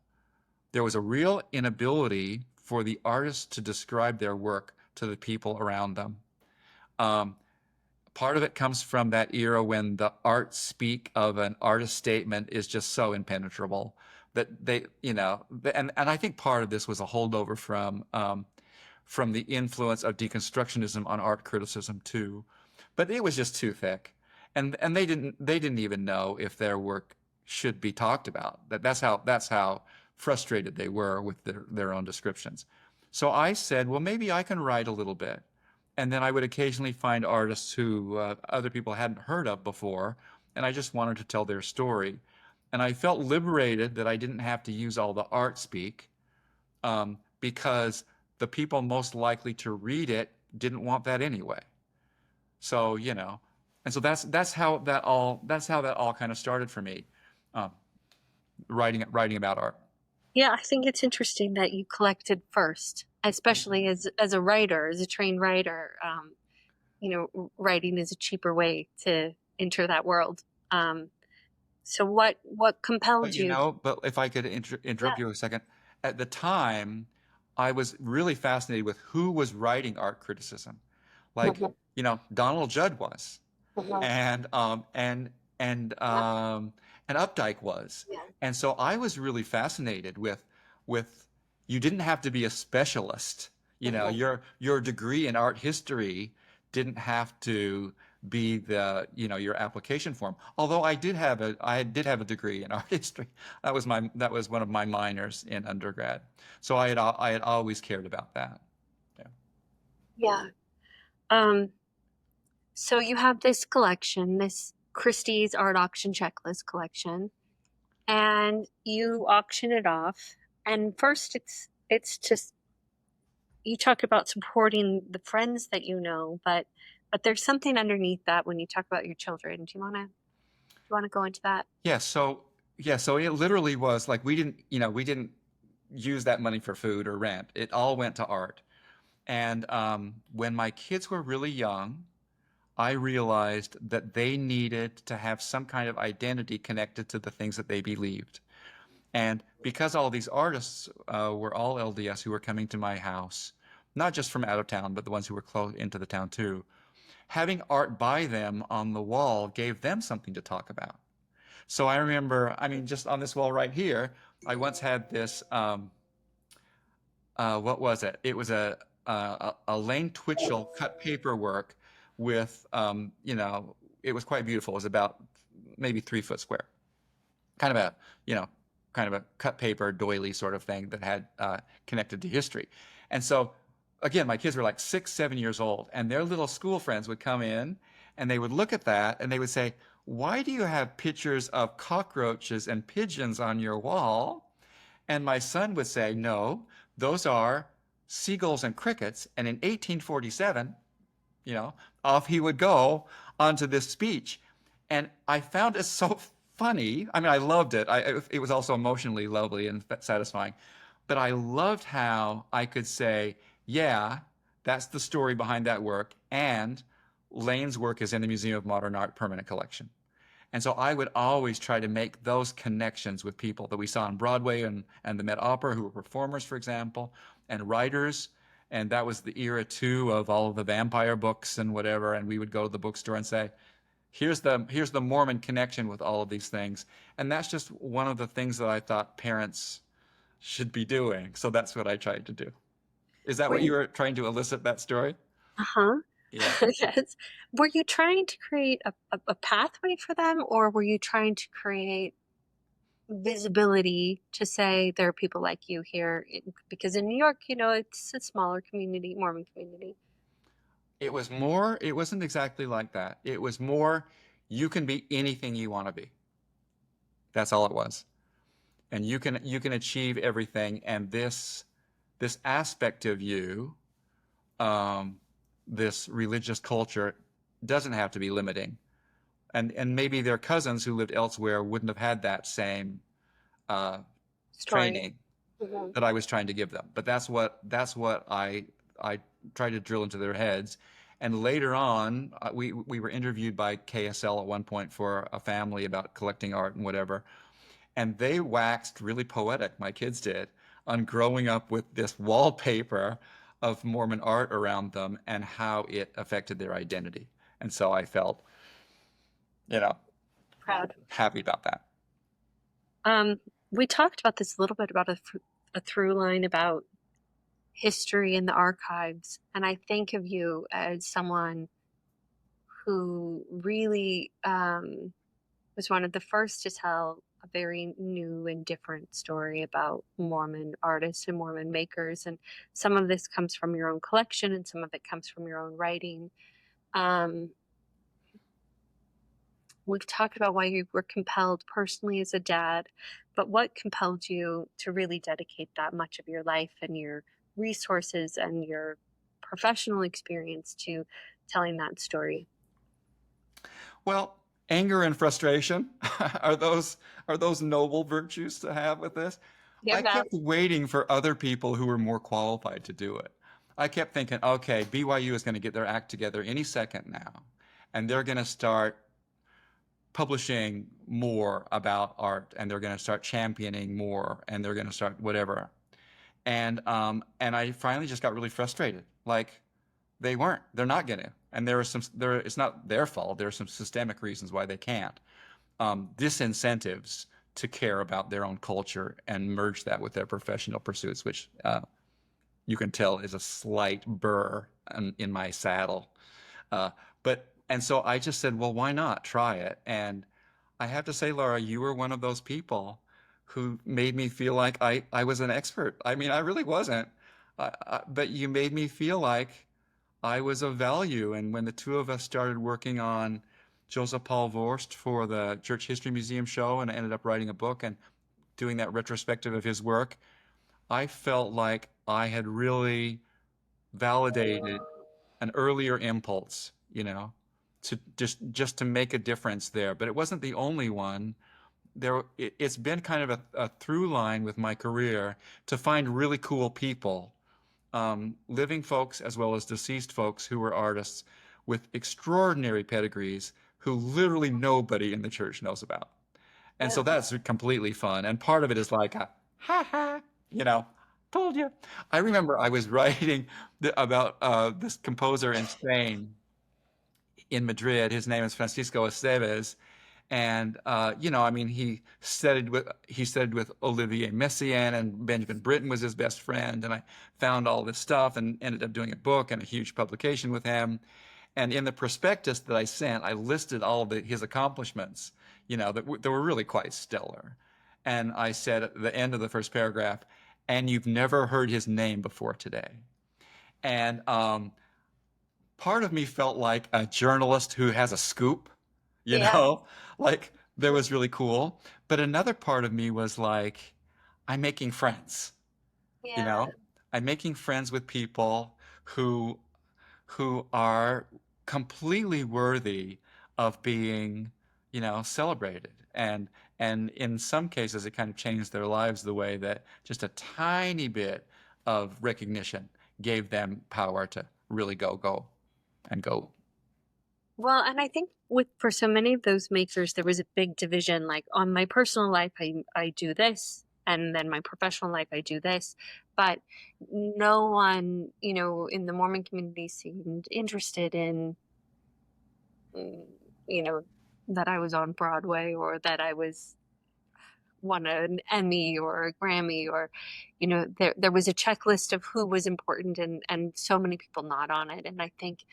there was a real inability for the artists to describe their work to the people around them. Part of it comes from that era when the art speak of an artist statement is just so impenetrable that they, and I think part of this was a holdover from the influence of deconstructionism on art criticism too, but it was just too thick, and they didn't even know if their work should be talked about. That's how frustrated they were with their own descriptions. So I said, well, maybe I can write a little bit. And then I would occasionally find artists who other people hadn't heard of before, and I just wanted to tell their story. And I felt liberated that I didn't have to use all the art speak, because the people most likely to read it didn't want that anyway. So, and so that's how that all kind of started for me, um, writing about art. Yeah, I think it's interesting that you collected first, especially as a writer, as a trained writer. Writing is a cheaper way to enter that world. So what compelled But you? but if I could Yeah. interrupt you a second, at the time, I was really fascinated with who was writing art criticism. Like, Mhm, Donald Judd was, mhm. and Yeah, and Updike was, yeah. and so I was really fascinated with you didn't have to be a specialist. Mhm. Your degree in art history didn't have to be your application form. Although I did have a degree in art history. That was one of my minors in undergrad. So I had always cared about that. Yeah. Yeah. Um, so you have this collection, this Christie's Art Auction Checklist collection, and you auction it off. And first it's just you talk about supporting the friends that you know, but there's something underneath that when you talk about your children. Do you want to go into that? Yeah, so it literally was like we didn't use that money for food or rent. It all went to art. And when my kids were really young, I realized that they needed to have some kind of identity connected to the things that they believed. And because all these artists were all LDS who were coming to my house, not just from out of town, but the ones who were close into the town too, having art by them on the wall gave them something to talk about. So I remember, I mean, just on this wall right here, I once had this, what was it? It was a Lane Twitchell cut paperwork with, it was quite beautiful. It was about maybe 3 foot square, kind of a, you know, kind of a cut paper doily sort of thing that had connected to history. And so, again, my kids were like 6, 7 years old, and their little school friends would come in and they would look at that and they would say, why do you have pictures of cockroaches and pigeons on your wall? And my son would say, no, those are seagulls and crickets. And in 1847, you know, off he would go onto this speech. And I found it so funny. I mean, I loved it. It was also emotionally lovely and satisfying. But I loved how I could say, yeah, that's the story behind that work. And Lane's work is in the Museum of Modern Art permanent collection. And so I would always try to make those connections with people that we saw on Broadway and the Met Opera who were performers, for example, and writers. And that was the era too of all of the vampire books and whatever. And we would go to the bookstore and say, here's the Mormon connection with all of these things. And that's just one of the things that I thought parents should be doing. So that's what I tried to do. Is that Were what you you, were trying to elicit that story? uh-huh. Yeah. Yes. Were you trying to create a pathway for them, or were you trying to create visibility to say there are people like you here? Because in New York, it's a smaller community, Mormon community. It wasn't exactly like that. It was more, you can be anything you want to be. That's all it was. And you can achieve everything. And this aspect of you, um, this religious culture, doesn't have to be limiting. And maybe their cousins who lived elsewhere wouldn't have had that same uh, Story. training Mhm. that I was trying to give them. But that's what I tried to drill into their heads. And later on, we were interviewed by KSL at one point for a family about collecting art and whatever. And they waxed really poetic, my kids did, on growing up with this wallpaper of Mormon art around them and how it affected their identity. And so I felt, you know, Proud. happy about that. We talked about this a little bit about a through line about history in the archives, and I think of you as someone who really was one of the first to tell a very new and different story about Mormon artists and Mormon makers. And some of this comes from your own collection, and some of it comes from your own writing. Um, we've talked about why you were compelled personally as a dad, but what compelled you to really dedicate that much of your life and your resources and your professional experience to telling that story? Well, anger and frustration are those noble virtues to have with this? Yeah, I Val. kept waiting for other people who were more qualified to do it. I kept thinking, okay, BYU is going to get their act together any second now, and they're going to start publishing more about art, and they're going to start championing more, and they're going to start whatever. And I finally just got really frustrated. Like, they weren't. They're not going to. And it's not their fault. There are some systemic reasons why they can't. Disincentives to care about their own culture and merge that with their professional pursuits, which you can tell is a slight burr in my saddle. And so I just said, well, why not try it? And I have to say, Laura, you were one of those people who made me feel like I was an expert. I mean, I really wasn't. But you made me feel like I was of value. And when the two of us started working on Joseph Paul Vorst for the Church History Museum show, and I ended up writing a book and doing that retrospective of his work, I felt like I had really validated an earlier impulse, to just to make a difference there. But it wasn't the only one. It's been kind of a through line with my career to find really cool people, living folks as well as deceased folks who were artists with extraordinary pedigrees who literally nobody in the church knows about. And Yeah. so that's completely fun. And part of it is like, ha ha, you know, told you. I remember I was writing about this composer in Spain, in Madrid. His name is Francisco Estevez. And I mean, he studied with Olivier Messiaen, and Benjamin Britten was his best friend. And I found all this stuff and ended up doing a book and a huge publication with him. And in the prospectus that I sent, I listed all of his accomplishments, that were really quite stellar. And I said at the end of the first paragraph, and you've never heard his name before today. And part of me felt like a journalist who has a scoop, you Yeah. know, like that was really cool. But another part of me was like, I'm making friends, you Yeah. know, I'm making friends with people who are completely worthy of being, celebrated. And in some cases, it kind of changed their lives the way that just a tiny bit of recognition gave them power to really go and go. Well, and I think for so many of those makers, there was a big division. Like on my personal life, I do this, and then my professional life, I do this. But no one, in the Mormon community seemed interested in, mm, you know, that I was on Broadway or that I was won an Emmy or a Grammy, or there was a checklist of who was important, and so many people not on it. And I think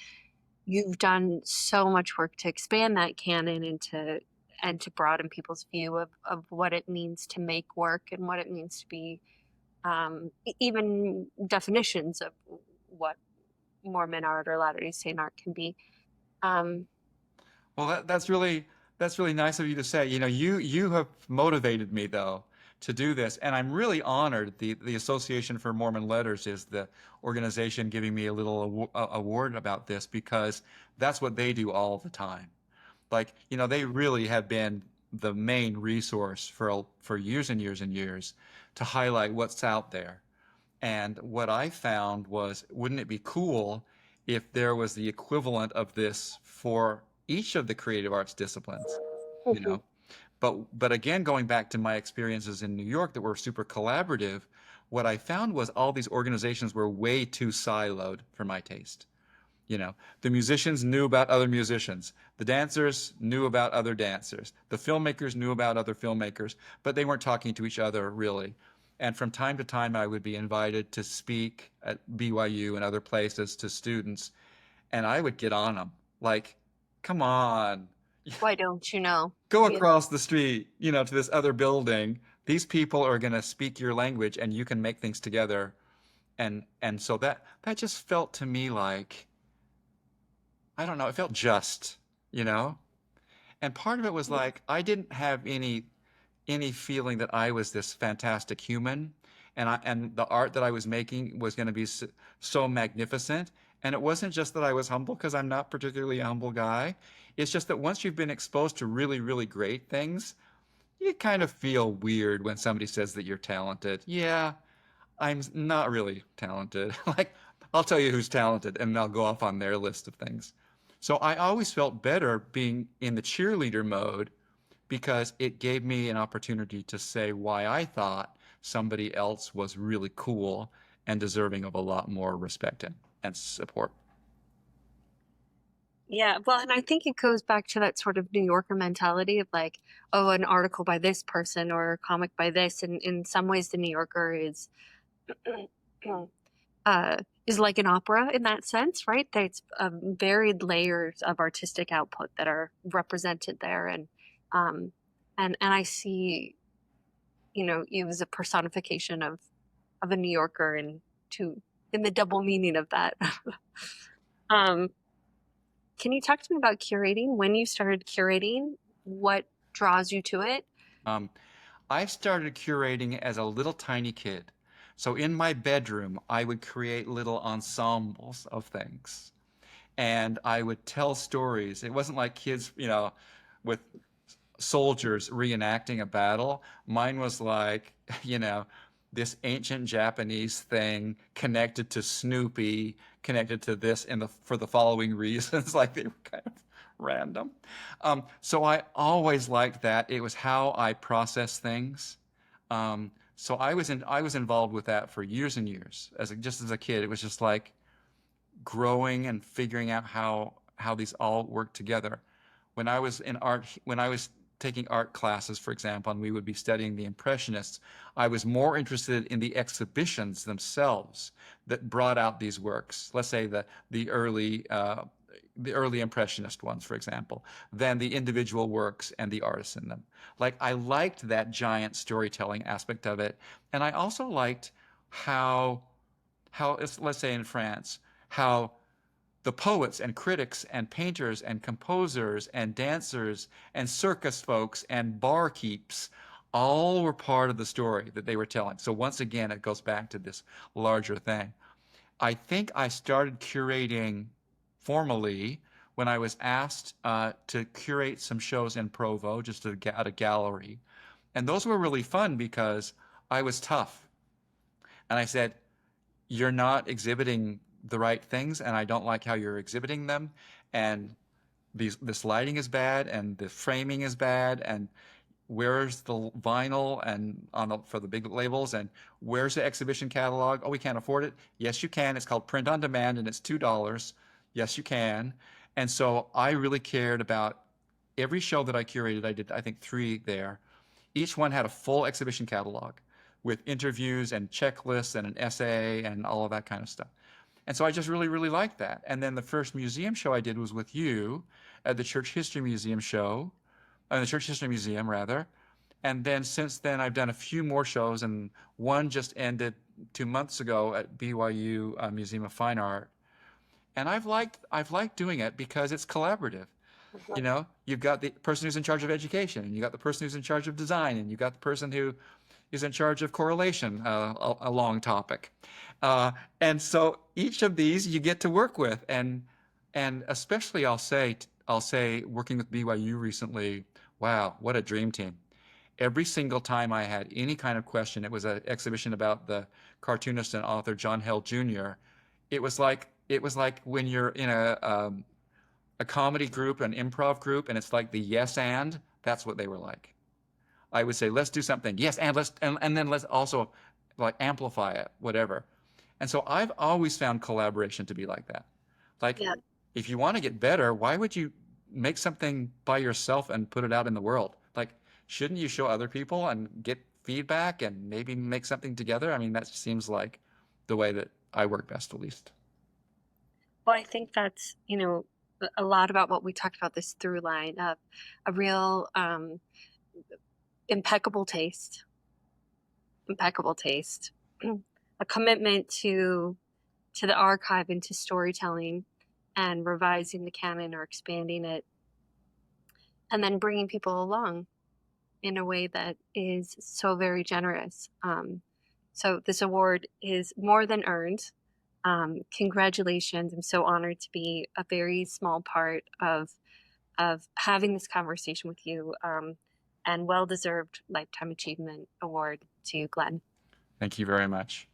you've done so much work to expand that canon and to broaden people's view of what it means to make work and what it means to be, even definitions of what Mormon art or Latter-day Saint art can be. Um, Well, that's really nice of you to say. You have motivated me though to do this, and I'm really honored. The Association for Mormon Letters is the organization giving me a little award about this, because that's what they do all the time. Like, they really have been the main resource for years and years and years to highlight what's out there. And what I found was, wouldn't it be cool if there was the equivalent of this for each of the creative arts disciplines, you Mhm. know? But again, going back to my experiences in New York that were super collaborative, what I found was all these organizations were way too siloed for my taste. The musicians knew about other musicians. The dancers knew about other dancers. The filmmakers knew about other filmmakers, but they weren't talking to each other really. And from time to time, I would be invited to speak at BYU and other places to students, and I would get on them. Like, come on, Why don't you know? go Yeah. across the street, to this other building. These people are going to speak your language, and you can make things together. And so that just felt to me like, I don't know, it felt just, you know? And part of it was like I didn't have any feeling that I was this fantastic human, and the art that I was making was going to be so magnificent. And it wasn't just that I was humble, because I'm not particularly a humble guy. It's just that once you've been exposed to really, really great things, you kind of feel weird when somebody says that you're talented. Yeah, I'm not really talented. Like, I'll tell you who's talented, and I'll go off on their list of things. So I always felt better being in the cheerleader mode, because it gave me an opportunity to say why I thought somebody else was really cool and deserving of a lot more respect and support. Yeah, well, and I think it goes back to that sort of New Yorker mentality of like, oh, an article by this person or a comic by this. And in some ways, the New Yorker uh, is like an opera in that sense, right? There's varied layers of artistic output that are represented there, um, and I see, you as a personification of a New Yorker, and to in the double meaning of that. um, Can you talk to me about curating? When you started curating, what draws you to it? Um, I started curating as a little tiny kid. So in my bedroom, I would create little ensembles of things, and I would tell stories. It wasn't like kids, with soldiers reenacting a battle. Mine was like, this ancient Japanese thing connected to Snoopy, connected to this for the following reasons. Like, they were kind of random. So I always liked that. It was how I process things. So I was involved with that for years and years. Just as a kid, it was just like growing and figuring out how these all work together. When I was taking art classes, for example, and we would be studying the Impressionists, I was more interested in the exhibitions themselves that brought out these works. Let's say the early Impressionist ones, for example, than the individual works and the artists in them. Like, I liked that giant storytelling aspect of it, and I also liked how let's say in France, how the poets and critics and painters and composers and dancers and circus folks and barkeeps all were part of the story that they were telling. So once again, it goes back to this larger thing. I think I started curating formally when I was asked to curate some shows in Provo, just at a gallery. And those were really fun because I was tough. And I said, you're not exhibiting the right things, and I don't like how you're exhibiting them. And this lighting is bad, and the framing is bad, and where's the vinyl and for the big labels, and where's the exhibition catalog? Oh, we can't afford it. Yes, you can. It's called print on demand, and it's $2. Yes, you can. And so I really cared about every show that I curated. I did, I think, 3 there. Each one had a full exhibition catalog with interviews and checklists and an essay and all of that kind of stuff. And so I just really, really liked that. And then the first museum show I did was with you at the Church History Museum show, the Church History Museum, rather. And then since then, I've done a few more shows, and one just ended 2 months ago at BYU Museum of Fine Art. And I've liked doing it because it's collaborative. You know, you've got the person who's in charge of education, and you got the person who's in charge of design, and you got the person who is in charge of correlation, a long topic. Uh, and so each of these you get to work with, and especially I'll say working with BYU recently, wow, what a dream team. Every single time I had any kind of question, it was an exhibition about the cartoonist and author John Held Jr. It was like when you're in a comedy group, an improv group, and it's like the yes and, that's what they were like. I would say, let's do something. Yes, and and then let's also like amplify it, whatever. And so I've always found collaboration to be like that. Like, Yeah. if you want to get better, why would you make something by yourself and put it out in the world? Like, shouldn't you show other people and get feedback and maybe make something together? I mean, that seems like the way that I work best, at least. Well, I think that's, a lot about what we talked about, this through line of a real impeccable taste, impeccable taste, a commitment to the archive and to storytelling and revising the canon or expanding it, and then bringing people along in a way that is so very generous. So this award is more than earned. Congratulations. I'm so honored to be a very small part of having this conversation with you, and well-deserved Lifetime Achievement Award to Glenn. Thank you very much.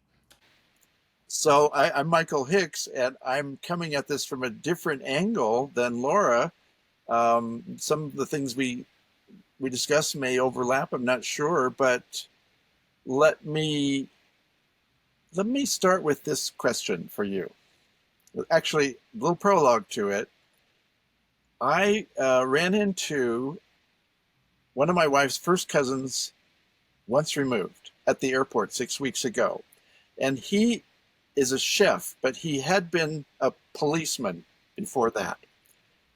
So I'm Michael Hicks, and I'm coming at this from a different angle than Laura. Some of the things we discuss may overlap, I'm not sure, but let me start with this question for you. Actually, a little prologue to it. I ran into one of my wife's first cousins, once removed, at the airport 6 weeks ago. And he is a chef, but he had been a policeman before that.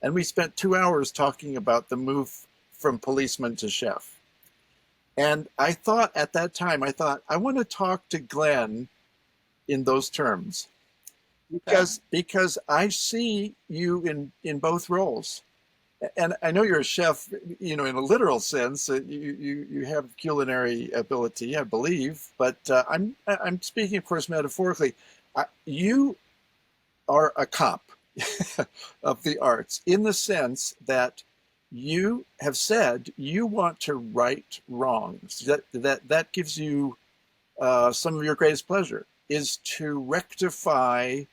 And we spent 2 hours talking about the move from policeman to chef. And I thought at that time, I want to talk to Glenn in those terms, because I see you in both roles. And I know you're a chef, in a literal sense. You have culinary ability, I believe. But I'm speaking, of course, metaphorically. You are a cop of the arts, in the sense that you have said you want to right wrongs. That gives you some of your greatest pleasure, is to rectify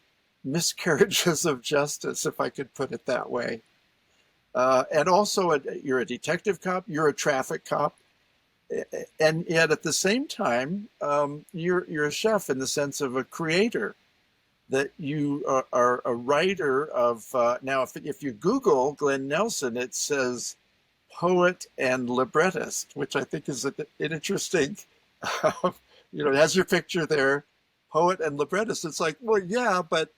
miscarriages of justice, if I could put it that way. And also, you're a detective cop, you're a traffic cop, and yet at the same time, you're a chef in the sense of a creator. That you are a writer of. Now, if you Google Glen Nelson, it says poet and librettist, which I think is an interesting. It has your picture there, poet and librettist. It's like, well, yeah, but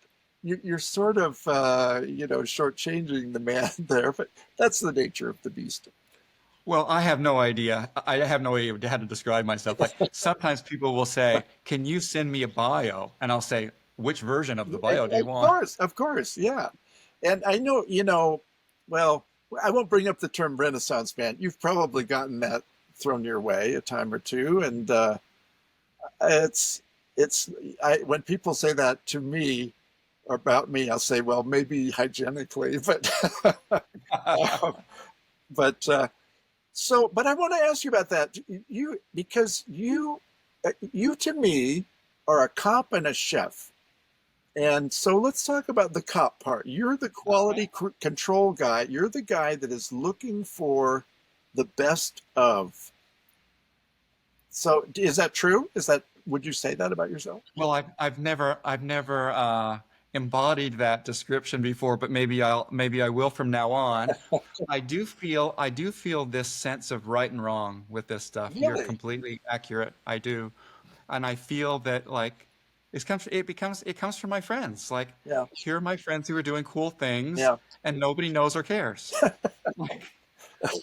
you're sort of, shortchanging the man there, but that's the nature of the beast. Well, I have no idea. I have no idea how to describe myself. Like, sometimes people will say, "Can you send me a bio?" And I'll say, "Which version of the bio do you want?" Of course, yeah. And I know, well, I won't bring up the term Renaissance man. You've probably gotten that thrown your way a time or two, and when people say that to me about me, I'll say, well, maybe hygienically, but but but I want to ask you about that. Because you to me are a cop and a chef. And so let's talk about the cop part. You're the quality control guy. You're the guy that is looking for the best of. So is that true? Would you say that about yourself? Well, I've never embodied that description before, but maybe I will from now on. I do feel this sense of right and wrong with this stuff. You're Really? completely accurate. I do. And I feel that like it comes from my friends. Like Yeah. here are my friends who are doing cool things Yeah. and nobody knows or cares. Like,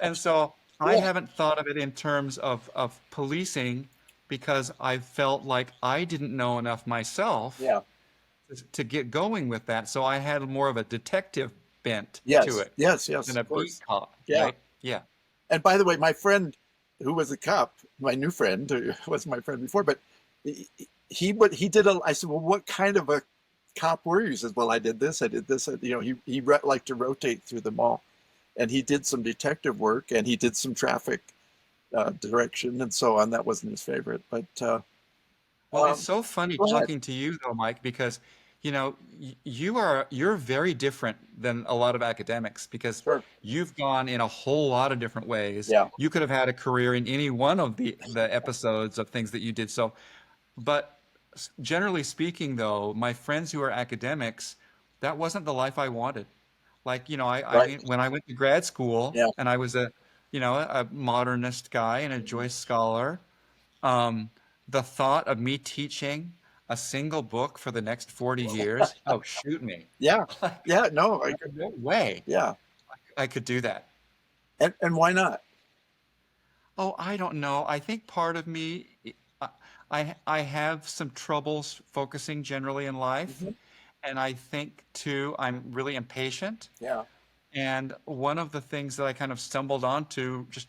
and so I Yeah. haven't thought of it in terms of policing because I felt like I didn't know enough myself Yeah. to get going with that. So I had more of a detective bent to Yes. it Yes. Yes. than a Of beat course. cop, Yeah. right? Yeah. And by the way, my friend who was a cop, my new friend who was my friend before, but he did a. I said, well, what kind of a cop were you? He says, well, I did this, I did this. You know, he liked to rotate through them all, and he did some detective work, and he did some traffic direction and so on. That wasn't his favorite, but Well, it's so funny go ahead. talking to you though, Mike, because you're very different than a lot of academics because Sure. you've gone in a whole lot of different ways. Yeah. You could have had a career in any one of the episodes of things that you did. So, but generally speaking, though, my friends who are academics, that wasn't the life I wanted. Like, Right. when I went to grad school Yeah. and I was a modernist guy and a Joyce scholar. Um, the thought of me teaching a single book for the next 40 years, oh, shoot me. Yeah. Like, Yeah. No. no way Yeah. I could do that. And why not? Oh, I don't know. I think part of me, I have some troubles focusing generally in life. Hmm. And I think too, I'm really impatient. Yeah. And one of the things that I kind of stumbled onto, just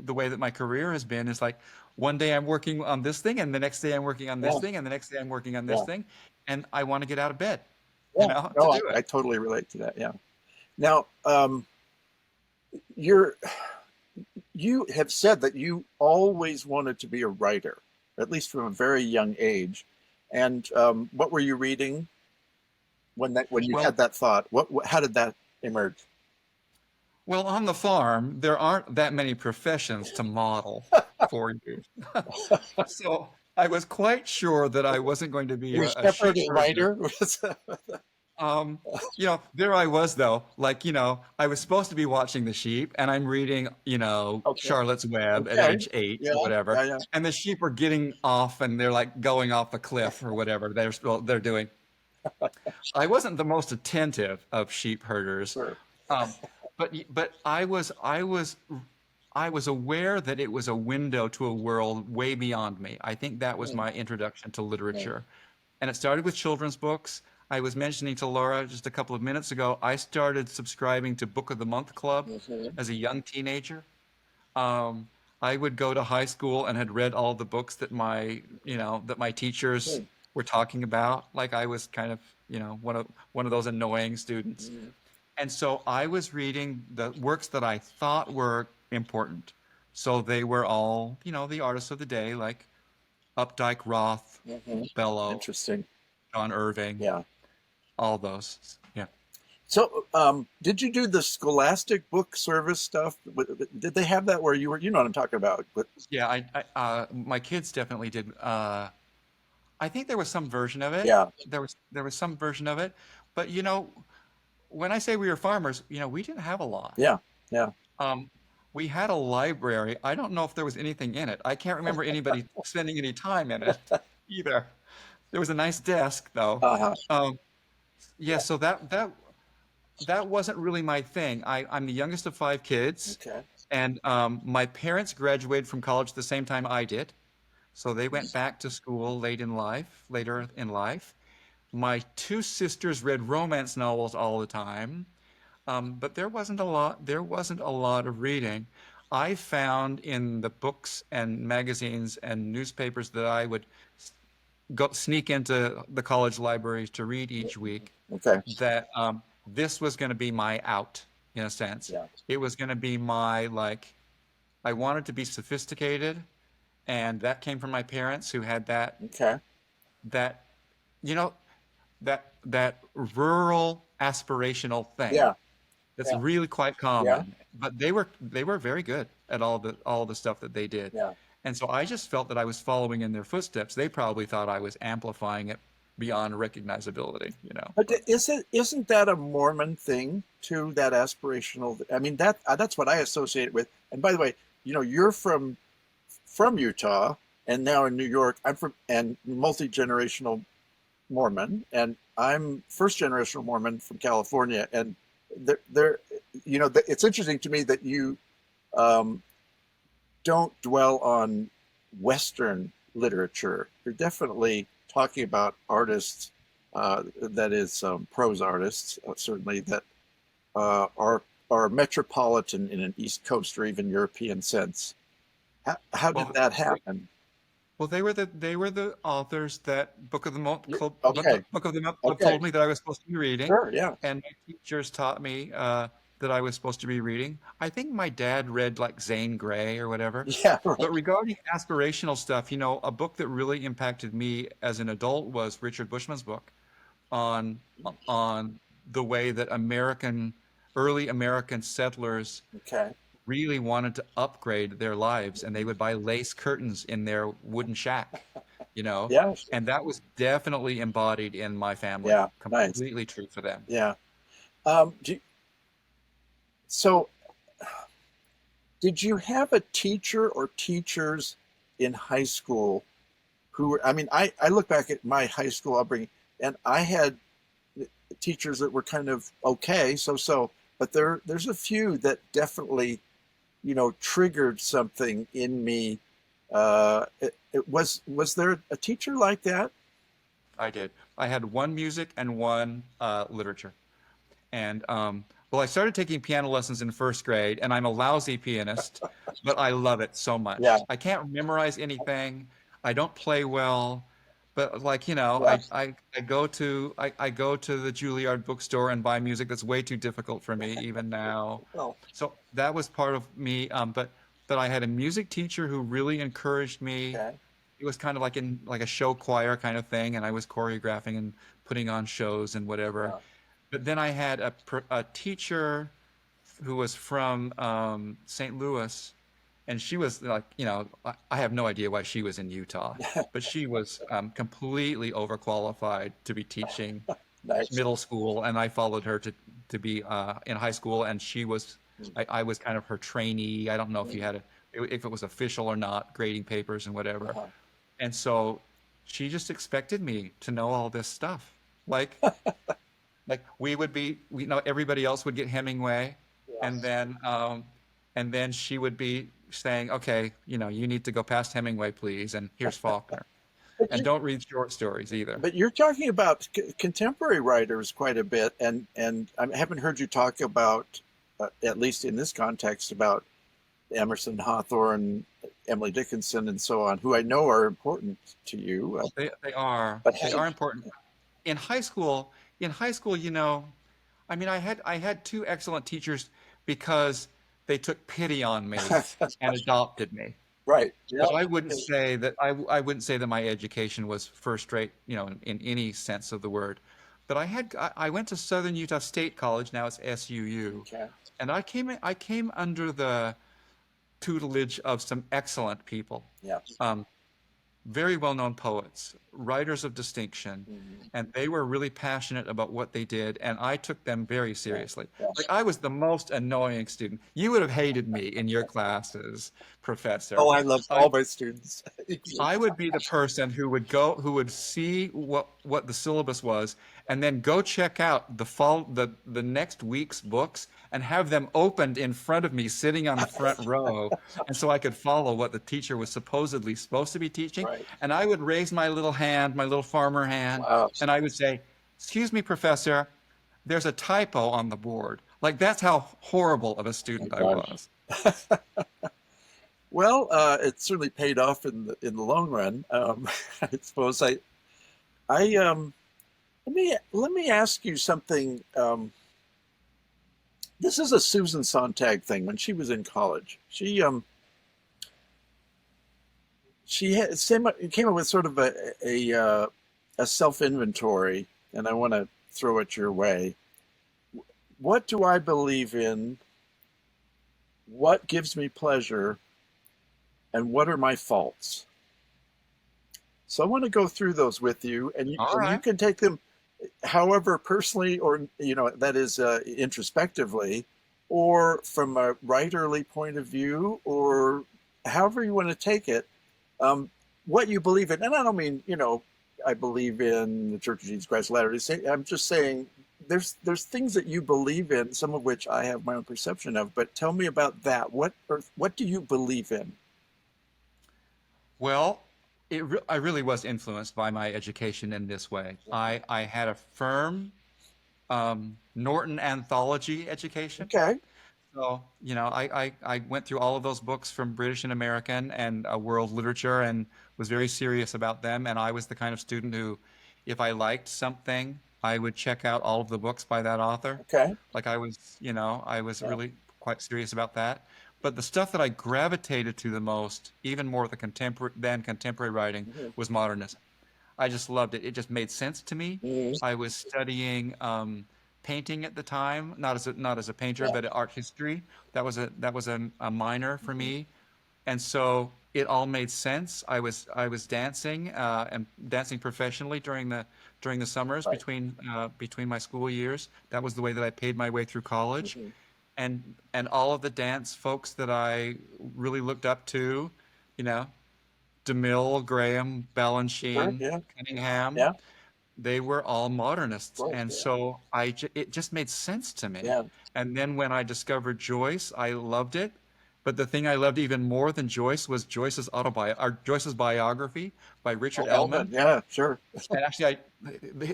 the way that my career has been, is like one day I'm working on this thing, and the next day I'm working on this Yeah. thing, and the next day I'm working on this Yeah. thing, and I want to get out of bed, Yeah. to No, do I it. totally relate to that. Yeah. Now, you're you have said that you always wanted to be a writer, at least from a very young age. And what were you reading when you had Well, that thought? How did that emerge? well, on the farm, there aren't that many professions to model for you. So I was quite sure that I wasn't going to be Were a shepherd sheep and herder. writer? Um, there I was though, like, I was supposed to be watching the sheep and I'm reading, Okay. Charlotte's Web at Okay. age 8 Yeah. or whatever. Yeah. Yeah. And the sheep are getting off and they're like going off a cliff or whatever they're doing. I wasn't the most attentive of sheep herders. Sure. Um, but I was aware that it was a window to a world way beyond me. I think that was Mm, my introduction to mm, literature. And it started with children's books. I was mentioning to Laura just a couple of minutes ago, I started subscribing to Book of the Month Club mhm, as a young teenager. Um, I would go to high school and had read all the books that my teachers mm, were talking about. Like I was kind of, one of those annoying students. mm, And so I was reading the works that I thought were important. So they were all, the artists of the day, like Updike, Roth, mhm. Bellow, Interesting. John Irving, Yeah. all those. Yeah. So, did you do the Scholastic book service stuff? Did they have that where you were? You know what I'm talking about? But Yeah, my kids definitely did. I think there was some version of it. yeah, There was some version of it, but when I say we were farmers, we didn't have a lot. yeah, yeah. Um, we had a library. I don't know if there was anything in it. I can't remember anybody spending any time in it either. There was a nice desk though. Uh-huh. Um, yeah, so that wasn't really my thing. I'm the youngest of 5 kids, Okay. and my parents graduated from college the same time I did. So they went back to school later in life. My two sisters read romance novels all the time, but there wasn't a lot of reading. I found in the books and magazines and newspapers that I would go sneak into the college libraries to read each week Okay. that this was going to be my out in a sense. Yeah. It was going to be my like I wanted to be sophisticated, and that came from my parents who had Okay. that you know that rural aspirational thing. Yeah. That's Yeah. really quite Yeah. common. But they were very good at all the stuff that they did. Yeah. And so I just felt that I was following in their footsteps. They probably thought I was amplifying it beyond recognizability. But isn't that a Mormon thing too? That aspirational. I mean, that's what I associate it with. And by the way, you're from Utah and now in New York. I'm from and multi-generational Mormon, and I'm first generational Mormon from California. And it's interesting to me that you um, don't dwell on Western literature. You're definitely talking about artists, that is, prose artists, certainly, that are metropolitan in an East Coast or even European sense. How did Well, that happen? well, they were the authors that Okay, Book of the Month Club okay, told me that I was supposed to be reading, sure, yeah, and my teachers taught me that I was supposed to be reading. I think my dad read like Zane Grey or whatever. yeah, right, But regarding aspirational stuff, a book that really impacted me as an adult was Richard Bushman's book on on the way that early American settlers okay, really wanted to upgrade their lives, and they would buy lace curtains in their wooden shack, you know, yeah, and that was definitely embodied in my family, yeah, nice, completely true for them. yeah. Do so did you have a teacher or teachers in high school who were, I mean, I look back at my high school upbringing, and I had teachers that were kind of okay, so, but there's a few that definitely, triggered something in me. Was there a teacher like that? I did. I had one music and one literature. And well, I started taking piano lessons in first grade, and I'm a lousy pianist, but I love it so Yeah, much. I can't memorize anything. I don't play well, but like, yeah. I go to the Juilliard bookstore and buy music that's way too difficult for me even now. Well, So that was part of me. But I had a music teacher who really encouraged me. okay. It was kind of like in like a show choir kind of thing, and I was choreographing and putting on shows and whatever. Yeah. But then I had a teacher who was from St. Louis, and she was like, I have no idea why she was in Utah, but she was completely overqualified to be teaching Nice. middle school, and I followed her to be in high school, and I was kind of her trainee. I don't know if it was official or not, grading papers and whatever. Uh-huh. And so she just expected me to know all this stuff. Like everybody else would get Hemingway, and Yes. then she would be saying, okay, you need to go past Hemingway, please, and here's Faulkner, But and you, don't read short stories either. but you're talking about contemporary writers quite a bit, and I haven't heard you talk about, at least in this context, about Emerson, Hawthorne, Emily Dickinson, and so on, who I know are important to you. But They are important. In high school, I mean, I had two excellent teachers because they took pity on me and adopted me. right, yeah, But I wouldn't say that my education was first rate, in any sense of the word. But I went to Southern Utah State College, now it's SUU, okay, and I came under the tutelage of some excellent people. yeah, Very well-known poets, writers of distinction, mhm, and they were really passionate about what they did, and I took them very yeah, seriously. yeah. Like I was the most annoying student. You would have hated me in your classes, professor. Oh, I love I all my students. I would be the person who would see what the syllabus was, and then go check out the next week's books and have them opened in front of me, sitting on the front row, and so I could follow what the teacher was supposedly supposed to be teaching. Right. And I would raise my little hand, my little farmer hand, Wow. and I would say, "Excuse me, professor, there's a typo on the board." Like that's how horrible of a Oh student I my gosh. was. Well, it certainly paid off in the long run. I suppose I let me ask you something. This is a Susan Sontag thing. When she was in college, came up with sort of a self inventory, and I want to throw it your way. what do I believe in? What gives me pleasure? And what are my faults? So I want to go through those with you, and All you right. can take them however personally, or that is introspectively, or from a writerly point of view, or however you want to take it. Um, what you believe in, and I don't mean I believe in the Church of Jesus Christ of Latter-day Saints. I'm just saying there's things that you believe in, some of which I have my own perception of. But tell me about that. What do you believe in? Well, I really was influenced by my education in this way. I had a firm Norton anthology education. Okay. So, I went through all of those books from British and American and world literature and was very serious about them. And I was the kind of student who, if I liked something, I would check out all of the books by that author. Okay. Like I was Yeah. really quite serious about that. But the stuff that I gravitated to the most, even more than contemporary writing, Mhm. was modernism. I just loved it. It just made sense to me. Mhm. I was studying painting at the time, not as a painter, Yeah. but art history. That was a minor for me, and so it all made sense. I was dancing and dancing professionally during the summers Right. between my school years. That was the way that I paid my way through college, Mhm. and all of the dance folks that I really looked up to, you know, DeMille, Graham, Sure. Balanchine, Yeah. Cunningham, Yeah. they were all Of modernists, course. and Yeah. so it just made sense to me. Yeah. And then when I discovered Joyce, I loved it. But the thing I loved even more than Joyce was Joyce's biography by Oh, Richard Elman. Ellman. Yeah. Sure. And actually,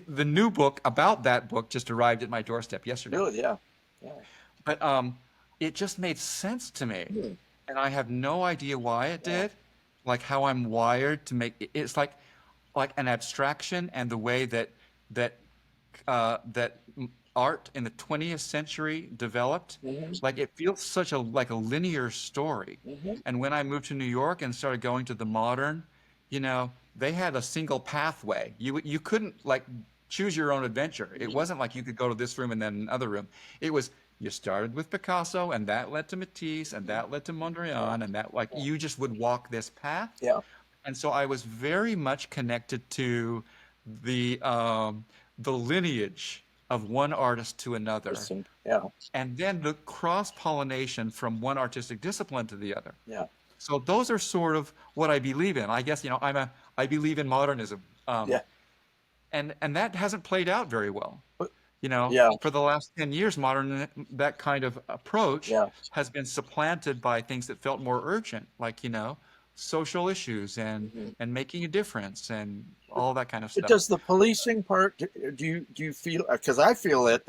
the new book about that book just arrived at my doorstep yesterday. Really. Yeah. Yeah. But it just made sense to me, Hmm. and I have no idea why it Yeah. did. Like how I'm wired to make it's like an abstraction, and the way that art in the 20th century developed. Hmm. Like it feels such a like a linear story. Hmm. And when I moved to New York and started going to the modern, they had a single pathway. You couldn't like choose your own adventure. It wasn't like you could go to this room and then another room. It was you started with Picasso, and that led to Matisse, and that led to Yeah. Mondrian, and that like Yeah. you just would walk this path. Yeah. And so I was very much connected to the um, the lineage of one artist to another, Interesting. Yeah. and then the cross pollination from one artistic discipline to the other. Yeah. So those are sort of what I believe in. I guess I believe in modernism, Yeah. and that hasn't played out very well. But For yeah. the last 10 years, that kind of approach Yeah. has been supplanted by things that felt more urgent, like, social issues Mhm. and making a difference and all that kind of It stuff. does the policing part. Do you feel? Because I feel it.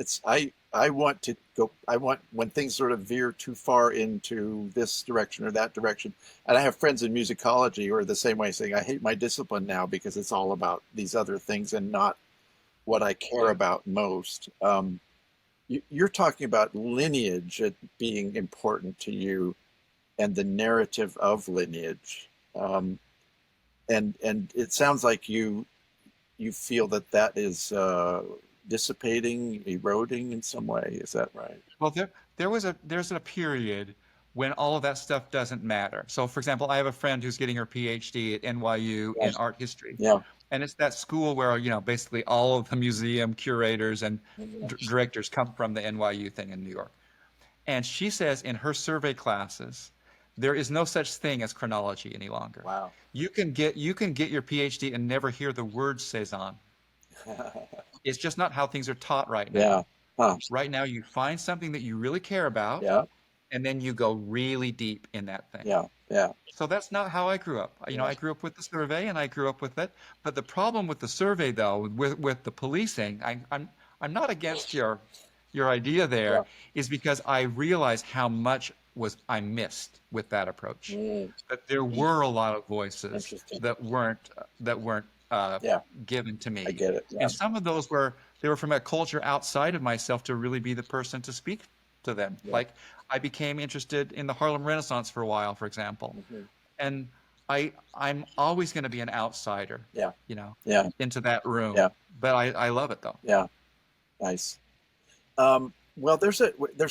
I want to go. I want when things sort of veer too far into this direction or that direction. And I have friends in musicology who are the same way, saying I hate my discipline now because it's all about these other things and not what I care Yeah. about most. You're talking about lineage being important to you and the narrative of lineage. Um, and it sounds like you feel that is dissipating, eroding in some way. Is that right? Well, there's a period when all of that stuff doesn't matter. So, for example, I have a friend who's getting her PhD at NYU Yeah. in art history. Yeah. And it's that school where, basically all of the museum curators and Mhm. directors come from the NYU thing in New York. And she says in her survey classes, there is no such thing as chronology any longer. Wow. You can get your PhD and never hear the word Cezanne. It's just not how things are taught right Yeah. now. Huh. Right now, you find something that you really care about, Yeah. and then you go really deep in that thing. Yeah. Yeah. So that's not how I grew up. Yeah. I grew up with the survey, and I grew up with it. But the problem with the survey, though, with the policing, I'm not against your idea Yeah. there, is because I realize how much was I missed with that approach. Mm. That there were a lot of voices Interesting. that weren't Yeah. given to I me, get it. Yeah. and some of those were from a culture outside of myself to really be the person to speak to them. Yeah. Like I became interested in the Harlem Renaissance for a while, for example, Hmm. and I'm always going to be an outsider, Yeah. you know, Yeah. into that room. Yeah. But I love it though. Yeah. Nice. Well, there's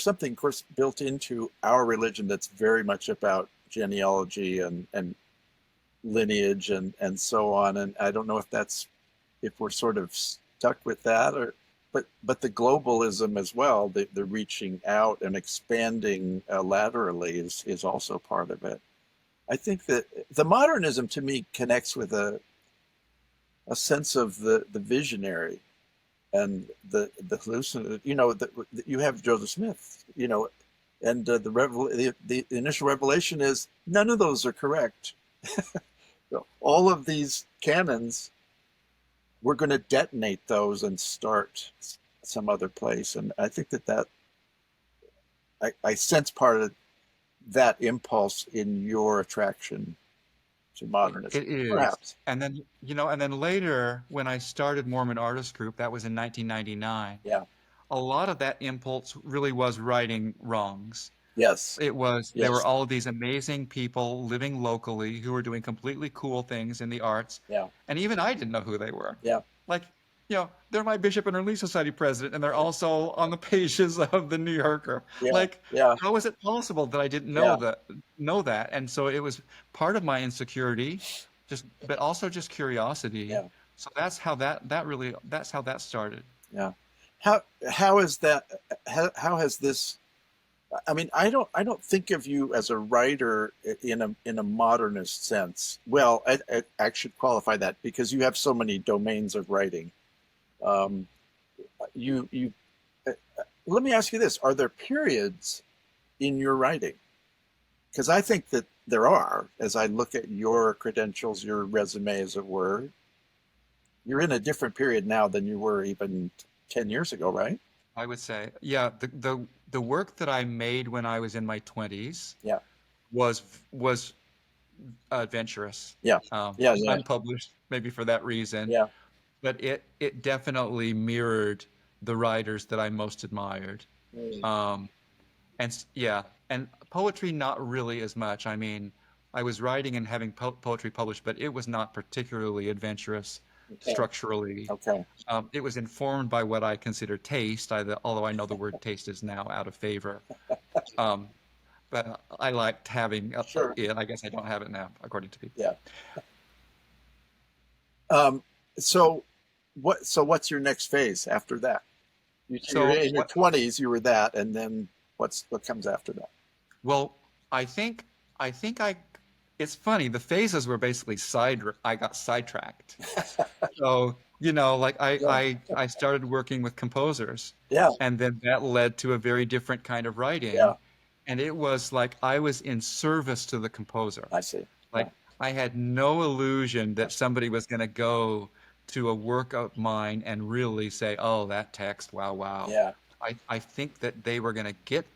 something, of course, built into our religion that's very much about genealogy and lineage and so on. And I don't know if we're sort of stuck with that, or but the globalism as well, the reaching out and expanding laterally is also part of it. I think that the modernism to me connects with a sense of the visionary and the hallucinatory. You have Joseph Smith, and the initial revelation is none of those are correct. All of these cannons, we're going to detonate those and start some other place. And I think that I sense part of that impulse in your attraction to modernism, It is. perhaps. And then later, when I started Mormon Artist Group, that was in 1999, Yeah. a lot of that impulse really was righting wrongs. Yes. There were Yes. all of these amazing people living locally who were doing completely cool things in the arts. Yeah. And even I didn't know who they were. Yeah. Like, they're my Bishop and Relief Society president, and they're also on the pages of the New Yorker. Yeah. Like, Yeah. how is it possible that I didn't Yeah. know that? And so it was part of my insecurity, but also just curiosity. Yeah. So that's how that's how that started. Yeah. How is that? How has this? I mean, I don't think of you as a writer in a modernist sense. Well, I should qualify that because you have so many domains of writing. Um, you Let me ask you this: are there periods in your writing? Because I think that there are. As I look at your credentials, your resume, as it were, you're in a different period now than you were even 10 years ago, right? I would say, yeah, the work that I made when I was in my 20s Yeah. was adventurous, Yeah. Yeah. Yeah. unpublished, maybe for that reason, Yeah. but it definitely mirrored the writers that I most admired. Mm. Yeah, and poetry not really as much. I mean, I was writing and having poetry published, but it was not particularly adventurous Okay. structurally. Okay. It was informed by what I consider taste, although I know the word taste is now out of favor. Um, but I liked having Sure. it. I guess I don't have it now, according to people. Yeah. Um, so what's your next phase after that? You're So in your what? 20s, you were that, and then what comes after that? Well, I think it's funny. The phases were basically I got sidetracked. So, like Yeah. I started working with composers, Yeah. and then that led to a very different kind of Yeah. writing. And it was like I was in service to the composer. I see. Yeah. Like I had no illusion that somebody was going to go to a work of mine and really say, "Oh, that text, wow, wow." Yeah. I think that they were going to get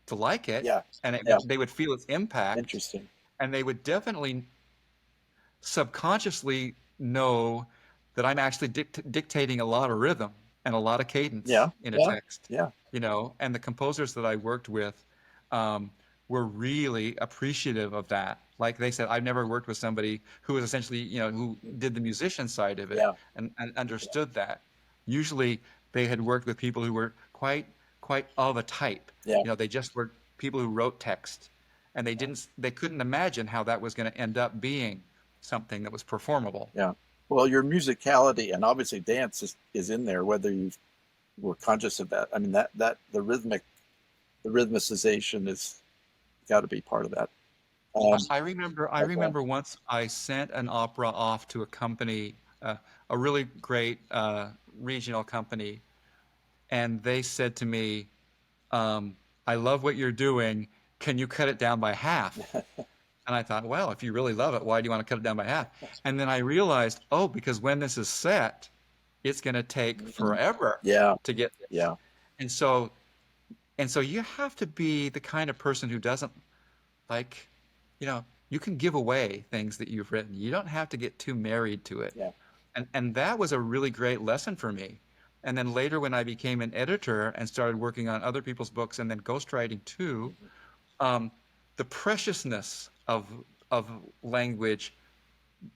to like it, Yeah. and Yeah. they would feel its impact, Interesting. and they would definitely subconsciously know that I'm actually dictating a lot of rhythm and a lot of cadence Yeah. in a Yeah. text, Yeah. and the composers that I worked with were really appreciative of that. Like they said, I've never worked with somebody who was essentially, who did the musician side of it Yeah. and understood that. Usually they had worked with people who were quite of a type. Yeah. They just were people who wrote text, and they couldn't imagine how that was going to end up being something that was performable. Yeah. Well, your musicality and obviously dance is in there, whether you were conscious of that. I mean, that the rhythmicization is got to be part of that. I remember once I sent an opera off to a company, a really great regional company, and they said to me, "I love what you're doing. Can you cut it down by half?" And I thought, well, if you really love it, why do you want to cut it down by half? And then I realized, oh, because when this is set, it's going to take forever Yeah. to get this. Yeah. And so you have to be the kind of person who doesn't like, you can give away things that you've written. You don't have to get too married to it. Yeah. And that was a really great lesson for me. And then later when I became an editor and started working on other people's books and then ghostwriting too, the preciousness of language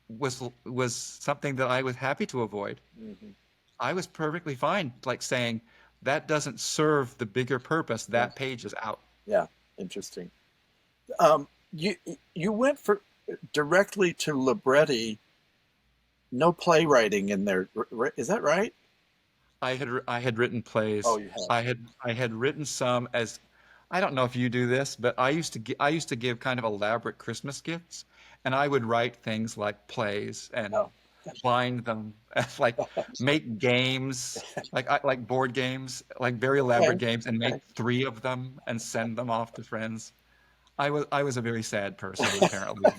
was something that I was happy to avoid. Mm-hmm. I was perfectly fine, like saying that doesn't serve the bigger purpose. Yeah. That page is out. Yeah. Interesting. You you went for directly to libretti, no playwriting in there. Is that right? I had written Oh, plays. you have. I had written some as I don't know if you do this, but I used to give kind of elaborate Christmas gifts, and I would write things like plays and Oh, bind them, like make games, like board games, like very elaborate okay. games, and make Okay. 3 of them and send them off to friends. I was a very sad person apparently,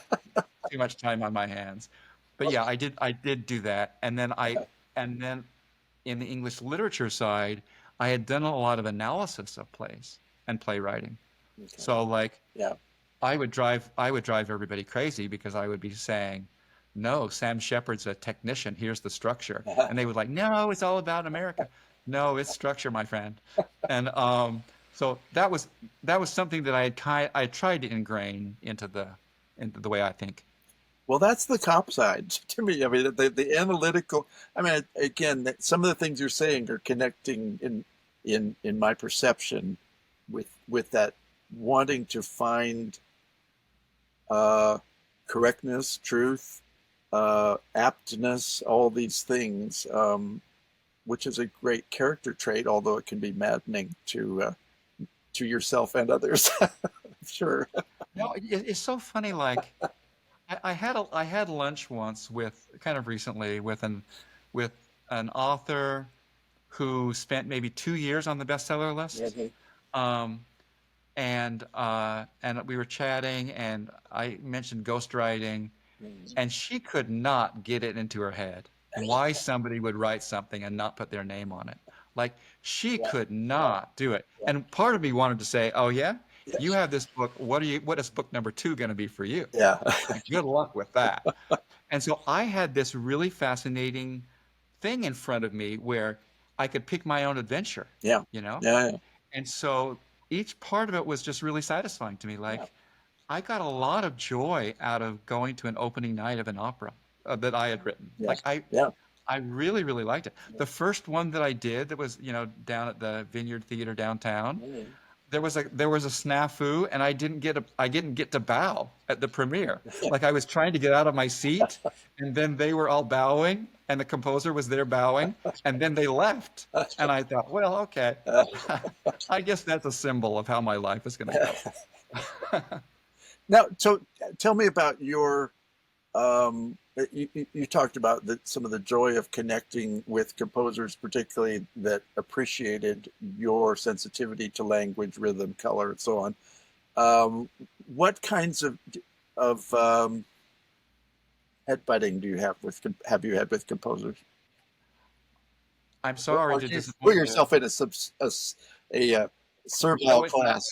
too much time on my hands. But yeah, I did do that, and then in the English literature side, I had done a lot of analysis of plays and playwriting. Okay. So like Yeah. I would drive everybody crazy because I would be saying, "No, Sam Shepard's a technician. Here's the structure," and they would like, "No, it's all about America." No, it's structure, my friend. And so that was something that I tried to ingrain into the way I think. Well, that's the cop side to me. I mean, the analytical. I mean, again, some of the things you're saying are connecting in my perception with that wanting to find correctness, truth, aptness, all these things, which is a great character trait, although it can be maddening to yourself and others. Sure. No, it's so funny. Like I had lunch once with kind of recently with an author who spent maybe 2 years on the bestseller list. Mhm. Um, and we were chatting, and I mentioned ghostwriting, and she could not get it into her head why somebody would write something and not put their name on it. Like she Yeah. could not do it. And part of me wanted to say, "Oh yeah, Yeah. you have this book. What is book number 2 going to be for you? Yeah. Like, good luck with that." And so I had this really fascinating thing in front of me where I could pick my own adventure, Yeah. you know? Yeah. And so each part of it was just really satisfying to me. Yeah. Like I got a lot of joy out of going to an opening night of an opera that I had written. Yes. Like Yeah. I really, really liked it. The first one that I did that was, down at the Vineyard Theater downtown, Mhm. there was a snafu, and I didn't get to bow at the premiere. Like I was trying to get out of my seat, and then they were all bowing, and the composer was there bowing, and then they left. And I thought, well, okay, I guess that's a symbol of how my life is going to go. Now, so tell me about your. You talked about some of the joy of connecting with composers, particularly that appreciated your sensitivity to language, rhythm, color, and so on. What kinds of headbutting do you have you had with composers? I'm sorry Or to do you disappoint put you. yourself in a servile It's not class?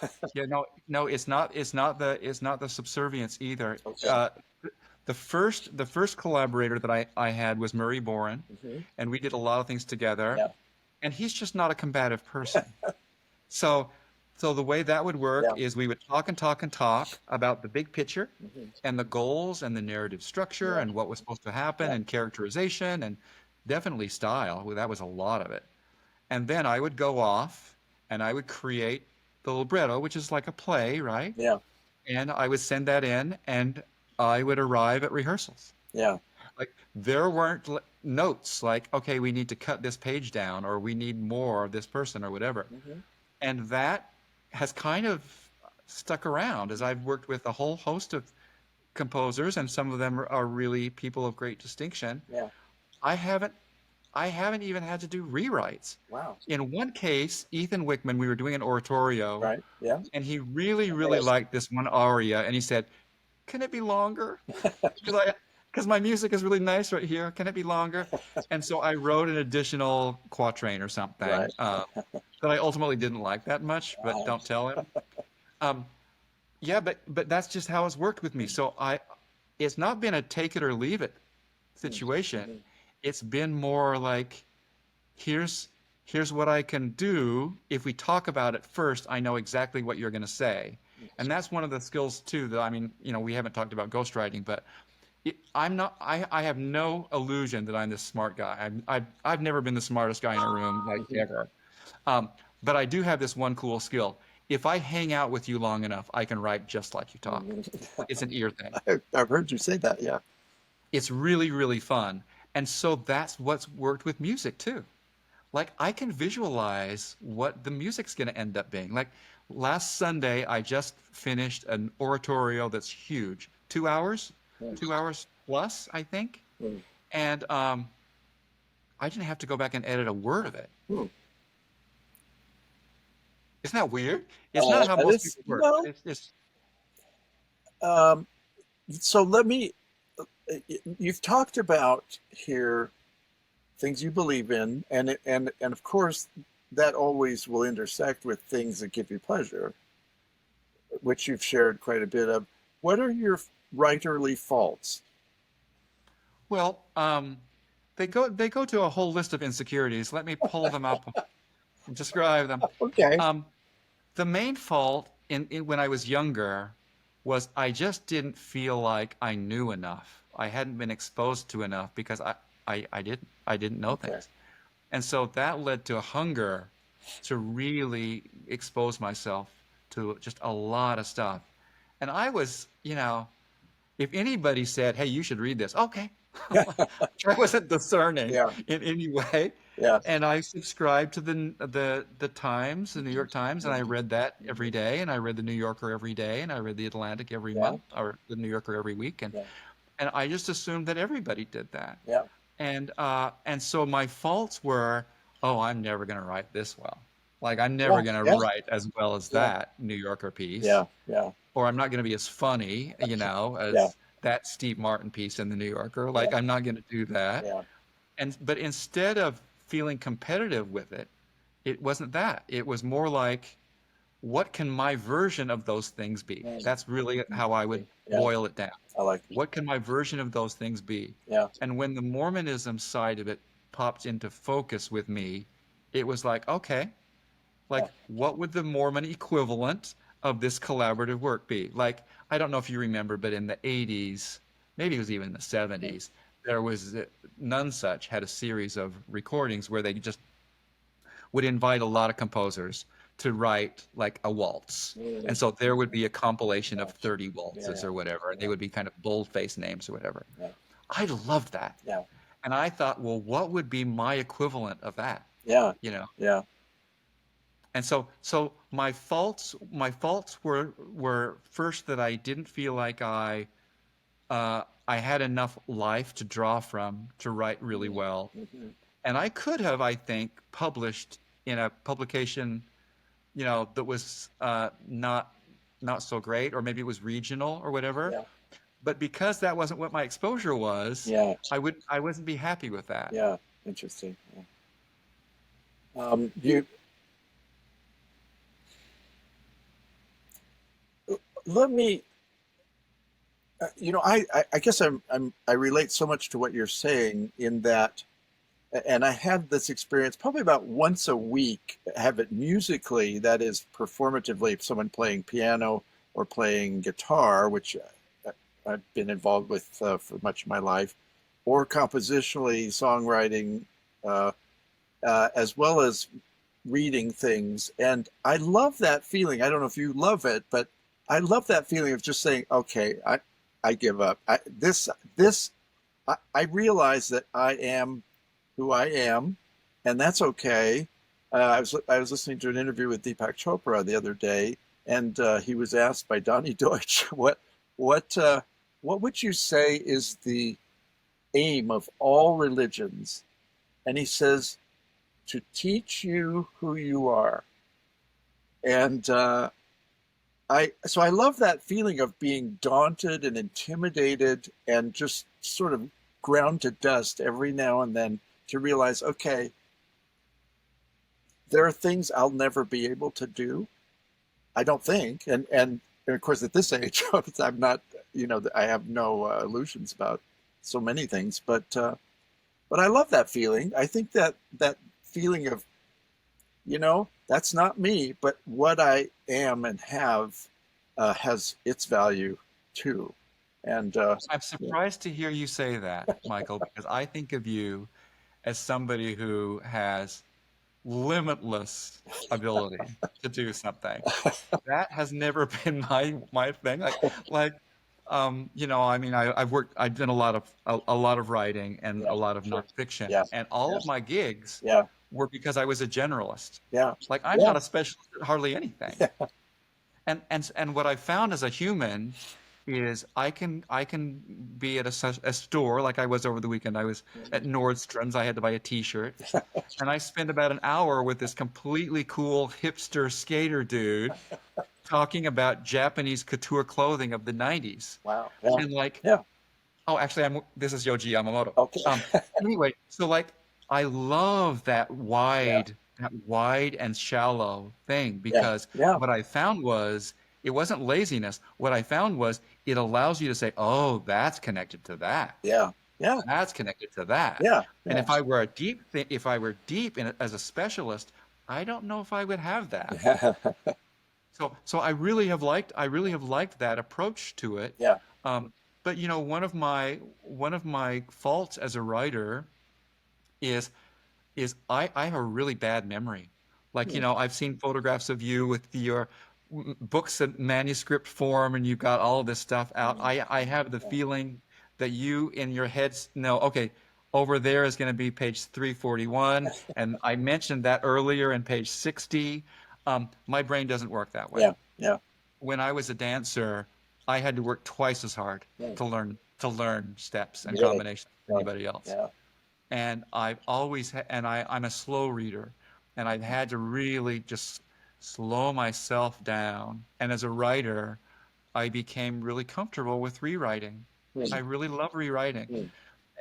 that. Yeah, no, it's not the subservience either. Okay. The first collaborator that I had was Murray Boren, Mhm. and we did a lot of things together. Yeah. And he's just not a combative person. So the way that would work Yeah. is we would talk and talk and talk about the big picture Mhm. and the goals and the narrative structure Yeah. and what was supposed to happen Yeah. and characterization and definitely style. Well, that was a lot of it. And then I would go off and I would create the libretto, which is like a play, right? Yeah. And I would send that in, and I would arrive at rehearsals. Yeah. Like there weren't notes like, okay, we need to cut this page down, or we need more of this person, or whatever. Mhm. And that has kind of stuck around as I've worked with a whole host of composers, and some of them are really people of great distinction. Yeah. I haven't I haven't even had to do rewrites. Wow. In one case, Ethan Wickman, we were doing an oratorio, Right. Yeah. and he really, really liked this one aria, and he said, "Can it be longer? Because my music is really nice right here. Can it be longer?" And so I wrote an additional quatrain or something Right. that I ultimately didn't like that much, but Wow. don't tell him. Um, yeah, but that's just how it's worked with me. So it's not been a take it or leave it situation. It's been more like, here's what I can do. If we talk about it first, I know exactly what you're going to say. And that's one of the skills too that, I mean, we haven't talked about ghostwriting, but I have no illusion that I'm this smart guy. I've never been the smartest guy in a room, like ever. But I do have this one cool skill. If I hang out with you long enough, I can write just like you talk. It's an ear thing. I've heard you say that. Yeah. It's really, really fun. And so that's what's worked with music too. Like I can visualize what the music's going to end up being. Like last Sunday, I just finished an oratorio that's huge, 2 hours, Mm. 2 hours plus, I think. Mm. And I didn't have to go back and edit a word of it. Mm. Isn't that weird? It's not how That most is, people work. well, It's um, so let me, you've talked about here things you believe in, and of course, that always will intersect with things that give you pleasure, which you've shared quite a bit of. What are your writerly faults? well, they go to a whole list of insecurities. Let me pull them up and describe them. Okay. Um, the main fault in when I was younger was I just didn't feel like I knew enough. I hadn't been exposed to enough because I didn't know Okay. things. And so that led to a hunger to really expose myself to just a lot of stuff. And I was, if anybody said, "Hey, you should read this," okay. I wasn't discerning Yeah. in any way. Yeah. And I subscribed to the Times, the New York Times, and I read that every day, and I read the New Yorker every day, and I read the Atlantic every Yeah. month, or the New Yorker every week, and Yeah. and I just assumed that everybody did that. Yeah. And so my faults were, oh, I'm never going to write this well. Like I'm Yeah. never going to Yeah. write as well as Yeah. that New Yorker piece, Yeah. Yeah. or I'm not going to be as funny, Yeah. as that Steve Martin piece in the New Yorker. Yeah. Like I'm not going to do that. Yeah. But instead of feeling competitive with it, it wasn't that. It was more like, what can my version of those things be? Mm. That's really how I would Yeah. boil it down. I like it. What can my version of those things be? Yeah. And when the Mormonism side of it popped into focus with me, it was like, okay, Yeah. like what would the Mormon equivalent of this collaborative work be? Like, I don't know if you remember, but in the 80s, maybe it was even the 70s, there was None Such had a series of recordings where they just would invite a lot of composers to write like a waltz. And so there would be a compilation of 30 waltzes Yeah. or whatever, and they would be kind of bold-faced names or whatever. Yeah. I loved that. Yeah. And I thought, well, what would be my equivalent of that? Yeah. You know? Yeah. And so my faults were first that I didn't feel like I had enough life to draw from to write really well. Mhm. And I could have, I think, published in a publication, that was not so great, or maybe it was regional or whatever. Yeah. But because that wasn't what my exposure was, Yeah. I wouldn't be happy with that. Yeah. Interesting. Yeah. You let me. I guess I relate so much to what you're saying in that, and I have this experience probably about once a week. Have it musically, that is performatively, someone playing piano or playing guitar, which I've been involved with for much of my life, or compositionally, songwriting, uh, as well as reading things. And I love that feeling. I don't know if you love it, but I love that feeling of just saying, okay, I give up. I realize that I am who I am, and that's okay. I was listening to an interview with Deepak Chopra the other day, and he was asked by Donnie Deutsch, what would you say is the aim of all religions? And he says, to teach you who you are. And I love that feeling of being daunted and intimidated and just sort of ground to dust every now and then to realize, okay, there are things I'll never be able to do. I don't think, and of course at this age, I'm not, I have no illusions about so many things, but I love that feeling. I think that feeling of, that's not me, but what I am and have has its value too. And I'm surprised to hear you say that, Michael, because I think of you as somebody who has limitless ability to do something. That has never been my thing. I mean, I've done a lot of writing and Yeah, a lot of sure. nonfiction, Yeah, and all yeah, of my gigs yeah, were because I was a generalist. yeah, Like I'm yeah, not a specialist at hardly anything. And what I found as a human is I can be at a store like I was over the weekend. I was at Nordstrom's. I had to buy a T-shirt, and I spent about an hour with this completely cool hipster skater dude talking about Japanese couture clothing of the 90s. wow, yeah, And like, yeah, oh, actually, this is Yoji Yamamoto. okay, Um, anyway, so like, I love yeah, that wide and shallow thing yeah, because yeah, what I found was it wasn't laziness. What I found was it allows you to say, oh, that's connected to that. yeah, yeah, That's connected to that. yeah, And yeah, if I were deep in it as a specialist, I don't know if I would have that. yeah, So I really have liked that approach to it. yeah, Um, but one of my faults as a writer is I have a really bad memory. Like, I've seen photographs of you with your books in manuscript form and you've got all of this stuff out. I have the feeling that you in your heads know, okay, over there is going to be page 341. And I mentioned that earlier in page 60. My brain doesn't work that way. yeah, yeah, When I was a dancer, I had to work twice as hard yeah, to learn steps and really, combinations than yeah, anybody else. yeah, And I'm a slow reader, and I've had to really just slow myself down. And as a writer, I became really comfortable with rewriting. I mm, really love rewriting. mm,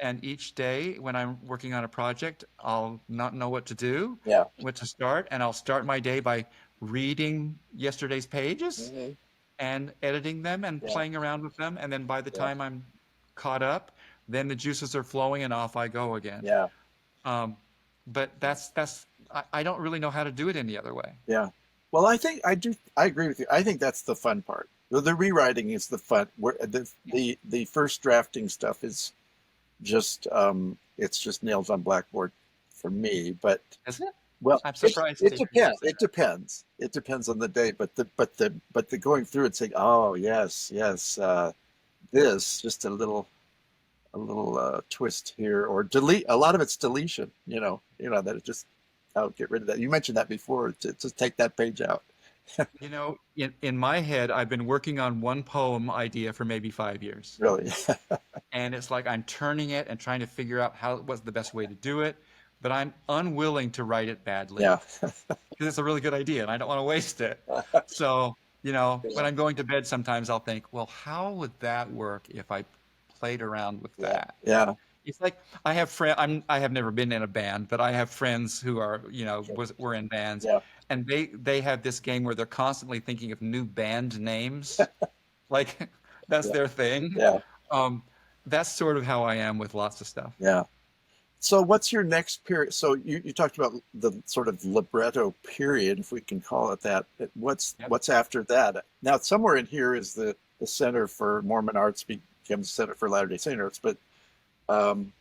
And each day when I'm working on a project, I'll not know what to do, yeah, what to start, and I'll start my day by reading yesterday's pages mhm, and editing them and yeah, playing around with them. And then by the yeah, time I'm caught up, then the juices are flowing and off I go again. yeah, Um, but I don't really know how to do it any other way. yeah. Well, I agree with you. I think that's the fun part. The rewriting is the fun. Where the first drafting stuff is just it's just nails on blackboard for me. But Is it? well, I'm surprised it to hear you depends. say It depends. It depends on the day. But the going through and saying, oh yes, yes, this just a little twist here or delete. A lot of it's deletion. That it just get rid of that. You mentioned that before. To just take that page out. In my head, I've been working on one poem idea for maybe 5 years. Really. And it's like I'm turning it and trying to figure out what's the best way to do it. But I'm unwilling to write it badly Yeah. because it's a really good idea and I don't want to waste it. So, when I'm going to bed, sometimes I'll think, well, how would that work if I played around with Yeah. that? Yeah. It's like I have I have never been in a band, but I have friends who are, Sure. were in bands, Yeah. and they have this game where they're constantly thinking of new band names. Like that's Yeah. their thing. Yeah. Um, that's sort of how I am with lots of stuff. Yeah. So what's your next period? So you talked about the sort of libretto period, if we can call it that. Yep. What's after that? Now, somewhere in here is the Center for Mormon Arts becomes Center for Latter-day Saint Arts. But um,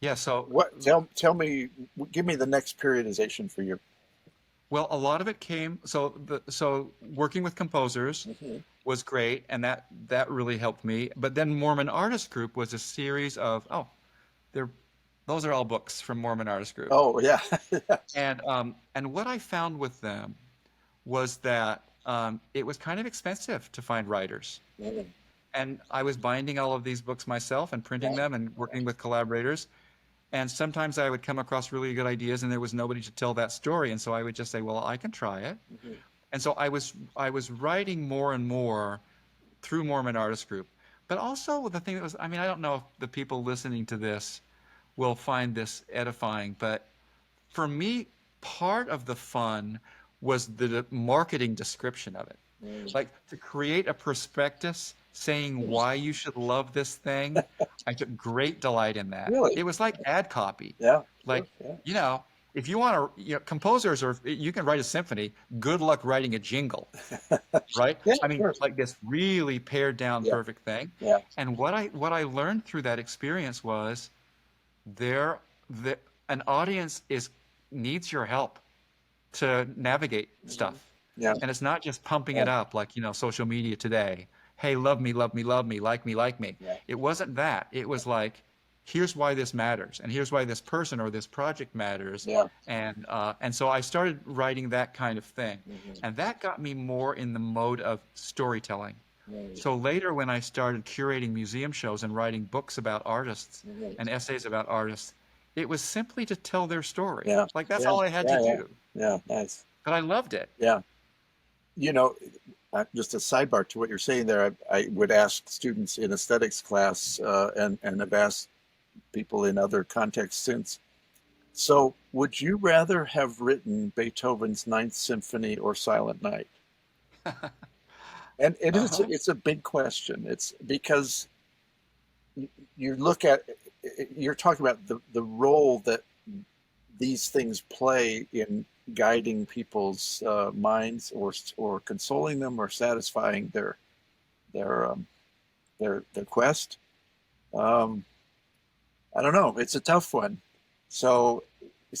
Yeah. So, what? Tell me, give me the next periodization for your. well, a lot of it came. So working with composers Mhm. was great, and that really helped me. But then Mormon Artist Group was a series of they're those are all books from Mormon Artist Group. Oh yeah. And what I found with them was that it was kind of expensive to find writers. Mhm. And I was binding all of these books myself and printing Yeah. them and working with collaborators. And sometimes I would come across really good ideas and there was nobody to tell that story. And so I would just say, well, I can try it. Mhm. And so I was writing more and more through Mormon Artist Group. But also the thing that was, I mean, I don't know if the people listening to this will find this edifying, but for me, part of the fun was the marketing description of it. Mhm. Like to create a prospectus saying why you should love this thing. I took great delight in that. Really? It was like ad copy. Yeah. Like, Sure. Yeah. if you want to, composers you can write a symphony. Good luck writing a jingle, right? Yeah. I mean, Sure. like this really pared down Yeah. perfect thing. Yeah. And what I learned through that experience was there, an audience is needs your help to navigate stuff. Yeah. And it's not just pumping Yeah. it up like, social media today. Hey, love me, love me, love me, like me, like me. Yeah. It wasn't that. It was like, here's why this matters, and here's why this person or this project matters. Yeah. And so I started writing that kind of thing. And that got me more in the mode of storytelling. So later, when I started curating museum shows and writing books about artists and essays about artists, it was simply to tell their story. Yeah. Like that's Yeah. all I had Yeah. to Yeah. do. Yeah. Nice. But I loved it. Yeah. You know, just a sidebar to what you're saying there, I would ask students in aesthetics class, and have asked people in other contexts since. So, would you rather have written Beethoven's Ninth Symphony or Silent Night? And Uh-huh. it's a big question. It's because you look at, you're talking about the role that these things play in guiding people's minds, or consoling them, or satisfying their um, their quest. Um, I don't know. It's a tough one. So,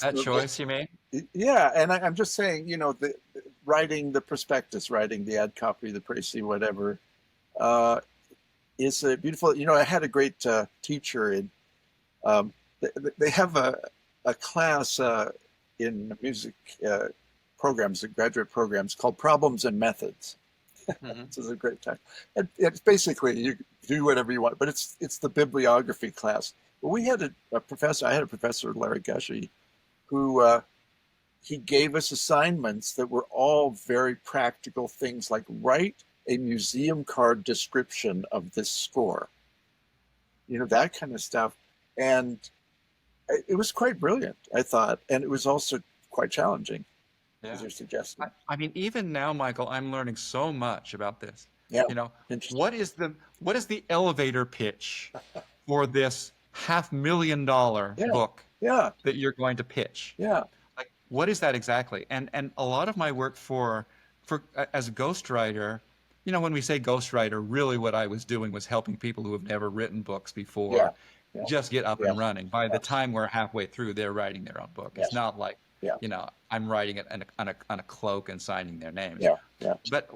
That choice you made? yeah, and I'm just saying, writing the prospectus, writing the ad copy, the précis, whatever, uh, is a beautiful. I had a great teacher in. Um, they have a class in music programs, graduate programs, called Problems and Methods. Mm-hmm. This is a great time. And it's basically you do whatever you want, but it's the bibliography class. But we had a professor. I had a professor, Larry Gushy, who he gave us assignments that were all very practical things, like write a museum card description of this score. That kind of stuff. And it was quite brilliant, I thought, and it was also quite challenging, as Yeah. you're suggesting. I mean, even now, Michael, I'm learning so much about this. Yeah, You know, interesting. what is the elevator pitch for this $500,000 Yeah, book yeah, that you're going to pitch? yeah, Like, what is that exactly? And a lot of my work as a ghostwriter, when we say ghostwriter, really what I was doing was helping people who have never written books yeah, before yeah, just get up yeah, and running. By yeah, the time we're halfway through, they're writing their own book. yeah, It's not like, yeah, I'm writing it on a cloak and signing their names. yeah, yeah. But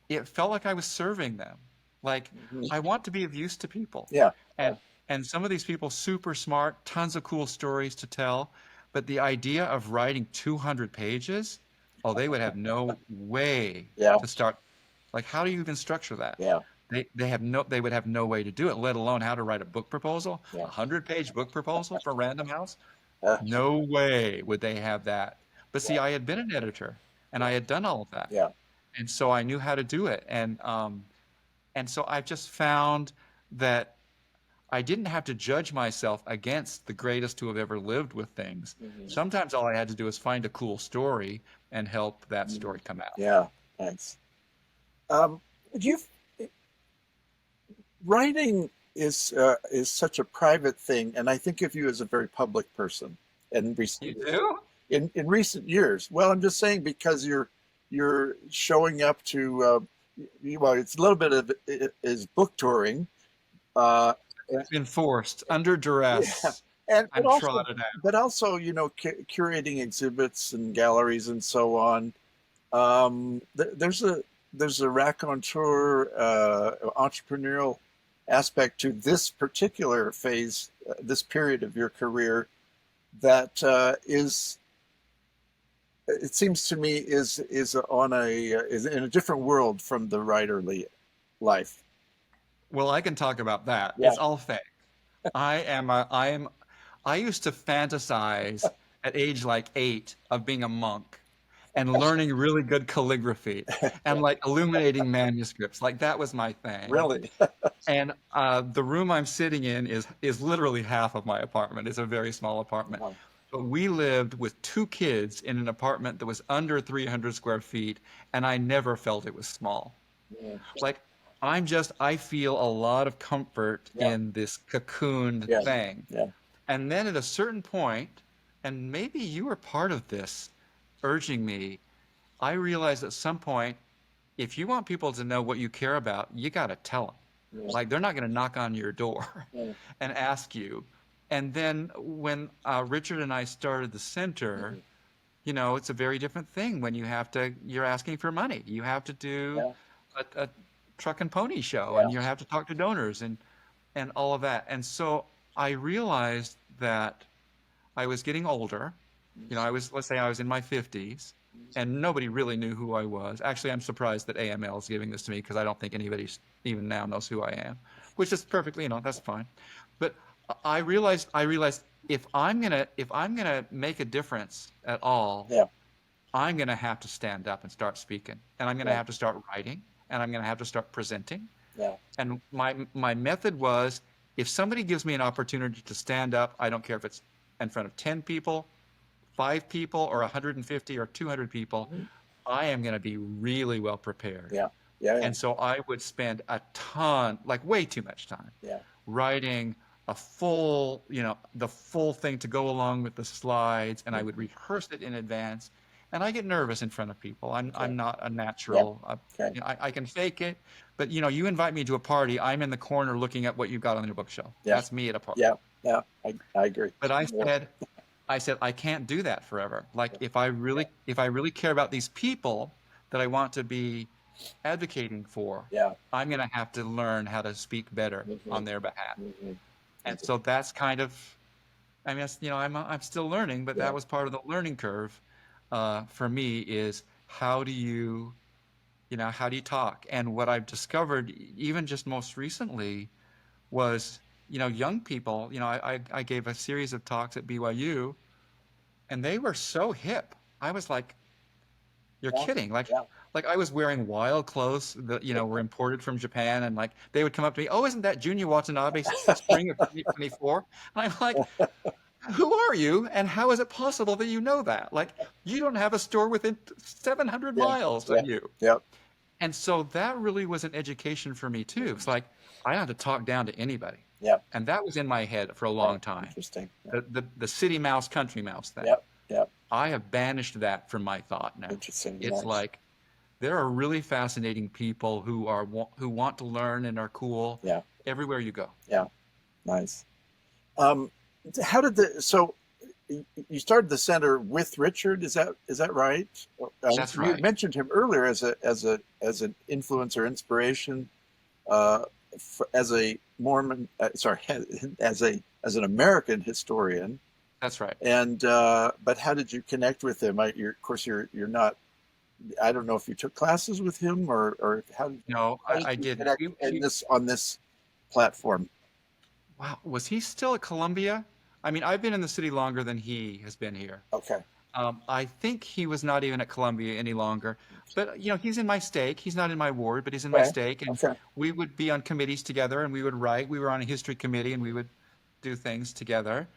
it felt like I was serving them. Like, Mhm. I want to be of use to people. Yeah, yeah, And some of these people, super smart, tons of cool stories to tell. But the idea of writing 200 pages, oh, they would have no way yeah, to start. Like, how do you even structure that? yeah, They would have no way to do it, let alone how to write a book proposal, yeah. 100-page book proposal for Random House. Uh, No way would they have that. But see, I had been an editor and I had done all of that. yeah, And so I knew how to do it. And so I just found that I didn't have to judge myself against the greatest who have ever lived with things. mhm, Sometimes all I had to do was find a cool story and help that mhm. story come out. Yeah, thanks. Do you Writing is such a private thing, and I think of you as a very public person. And You do? in recent years, well, I'm just saying, because you're showing up to well, it's a little bit of it is book touring, uh, and- Enforced, under yeah, duress. and I'm trotted out. but also curating exhibits and galleries and so on. There's a raconteur, entrepreneurial aspect to this particular phase, this period of your career, that is, it seems to me, is on is in a different world from the writerly life. Well, I can talk about that. Yeah, It's all fake. I used to fantasize at age like 8 of being a monk and learning really good calligraphy and like illuminating manuscripts. Like that was my thing. really. And the room I'm sitting in is literally half of my apartment. It's a very small apartment. Wow. But we lived with 2 kids in an apartment that was under 300 square feet, and I never felt it was small. Yeah, Like I feel a lot of comfort yeah, in this cocooned yeah, thing. yeah, And then at a certain point, and maybe you were part of this, urging me, I realized at some point, if you want people to know what you care about, you got to tell them. yeah, Like they're not going to knock on your door yeah. and ask you. And then when Richard and I started the center, Mhm. it's a very different thing when you're asking for money. You have to do Yeah. a truck and pony show, Yeah. and you have to talk to donors and all of that. And so I realized that I was getting older. Let's say I was in my 50s, and nobody really knew who I was. Actually, I'm surprised that AML is giving this to me because I don't think anybody even now knows who I am, which is perfectly, that's fine. But I realized if I'm gonna make a difference at all, Yeah. I'm gonna have to stand up and start speaking, and I'm gonna Yeah. have to start writing, and I'm gonna have to start presenting. Yeah. And my method was, if somebody gives me an opportunity to stand up, I don't care if it's in front of 10 people, 5 people, or 150 or 200 people, Mhm. I am going to be really well prepared. Yeah. Yeah. Yeah. And so I would spend a ton, like way too much time, Yeah. writing a full, the full thing to go along with the slides, and I would Mhm. rehearse it in advance. And I get nervous in front of people. I'm Okay. I'm not a Yeah. natural. Okay. I can fake it, but you invite me to a party, I'm in the corner looking at what you've got on your bookshelf. Yeah. That's me at a party. Yeah. Yeah. I agree. But I Yeah. said, I said I can't do that forever. Like Yeah. if I really care about these people that I want to be advocating for, Yeah. I'm going to have to learn how to speak better Mhm. on their behalf. Mhm. And so that's kind of, I mean, I'm still learning, but Yeah. that was part of the learning curve for me is how do you talk? And what I've discovered, even just most recently, was, young people. I gave a series of talks at BYU, and they were so hip. I was like, "You're Yeah. kidding!" Like, Yeah. like I was wearing wild clothes that were imported from Japan, and like they would come up to me, "Oh, isn't that Junior Watanabe's Spring of 2024?" And I'm like, "Who are you, and how is it possible that you know that? Like, you don't have a store within 700 Yeah. miles Yeah. of you." Yeah. And so that really was an education for me too. It's like I had to talk down to anybody, Yeah. and that was in my head for a Yeah. long time. Interesting. Yeah. The city mouse, country mouse thing. Yeah. Yeah. I have banished that from my thought now. Interesting. It's Nice. like there are really fascinating people who want to learn and are cool Yeah. everywhere you go. Yeah. Nice. Um, how did so you started the center with Richard? Is that right? That's You right. mentioned him earlier as an influence or inspiration, uh, as a Mormon. Sorry, as an American historian. That's right. And but how did you connect with him? Of course, you're not. I don't know if you took classes with him or No, how did I you did. connect on this platform? Wow, was he still at Columbia? I mean, I've been in the city longer than he has been here. Okay. I think he was not even at Columbia any longer. But he's in my stake. He's not in my ward, but he's in my Okay. stake. And Okay. we would be on committees together, and we would write. We were on a history committee, and we would do things together.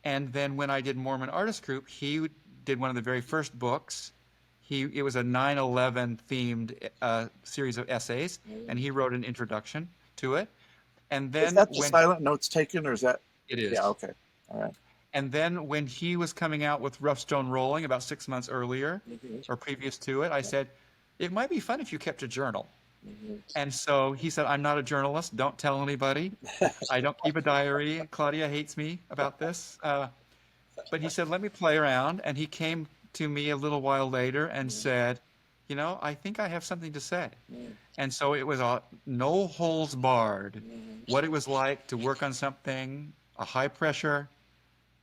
And then when I did Mormon Artist Group, he did one of the very first books. It was a 9/11 themed series of essays, and he wrote an introduction to it. And Is then that the when silent notes taken, or is that? it Yeah. is, Okay. All right. and then when he was coming out with Rough Stone Rolling about 6 months earlier Mhm. or previous to it, I said, it might be fun if you kept a journal. Mhm. And so he said, I'm not a journalist. Don't tell anybody. I don't keep a diary. Claudia hates me about this. But he said, let me play around. And he came to me a little while later and said, I think I have something to say. Mhm. And so it was a no holds barred, Mhm. what it was like to work on something, a high pressure,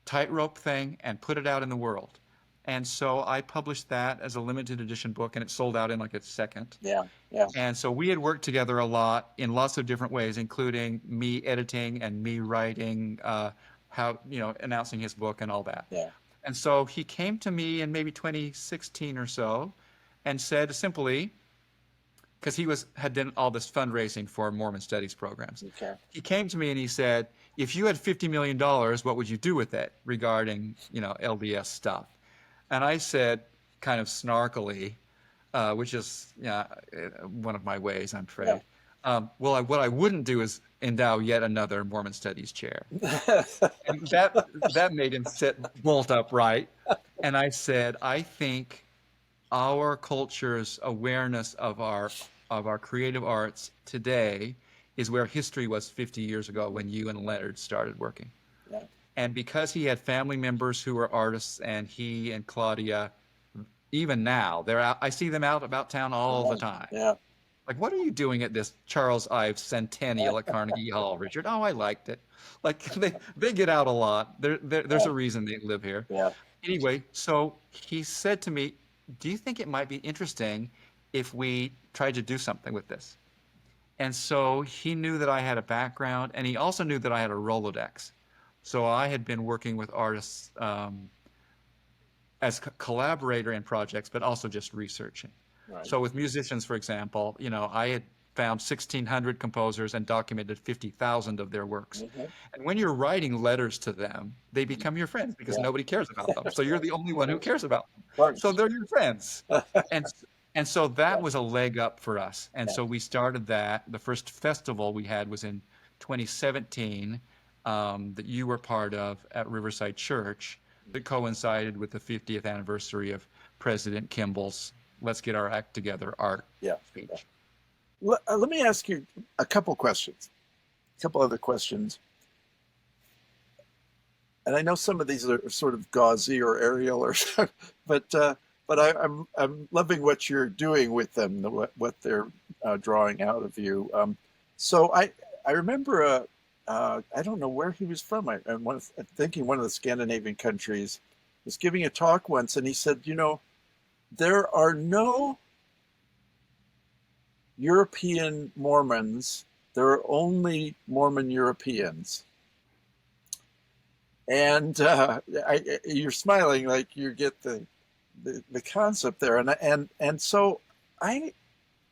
tightrope thing, and put it out in the world. And so I published that as a limited edition book, and it sold out in like a second. Yeah. Yeah. And so we had worked together a lot in lots of different ways, including me editing and me writing, announcing his book and all that. Yeah. And so he came to me in maybe 2016 or so and said simply, because he had done all this fundraising for Mormon studies programs. Okay. He came to me and he said, if you had $50 million, what would you do with it regarding, LDS stuff? And I said, kind of snarkily, which is one of my ways, I'm afraid. Well, what I wouldn't do is endow yet another Mormon studies chair. And that made him sit bolt upright. And I said, I think our culture's awareness of our creative arts today is where history was 50 years ago when you and Leonard started working. Yeah. And because he had family members who were artists, and he and Claudia even now. They're out. I see them out about town all the time. Yeah. Like, what are you doing at this Charles Ives Centennial at Carnegie Hall, Richard? Oh, I liked it. Like they get out a lot. There's Yeah. a reason they live here. Yeah. Anyway, so he said to me, "Do you think it might be interesting if we tried to do something with this?" And so he knew that I had a background, and he also knew that I had a Rolodex. So I had been working with artists as collaborator in projects, but also just researching. Right. So with musicians, for example, I had found 1,600 composers and documented 50,000 of their works. Mm-hmm. And when you're writing letters to them, they become your friends because Yeah. nobody cares about them. So you're the only one who cares about them. Of course. So they're your friends. And and so that was a leg up for us. And Yeah. so we started that. The first festival we had was in 2017 that you were part of at Riverside Church that coincided with the 50th anniversary of President Kimball's "Let's Get Our Act Together" art Yeah. speech. Let me ask you a couple questions, a couple other questions. And I know some of these are sort of gauzy or aerial, or but I'm loving what you're doing with them, what they're drawing out of you. So I remember I don't know where he was from. I'm thinking one of the Scandinavian countries was giving a talk once, and he said, there are no European Mormons. There are only Mormon Europeans. And you're smiling like you get the concept there, and so I'm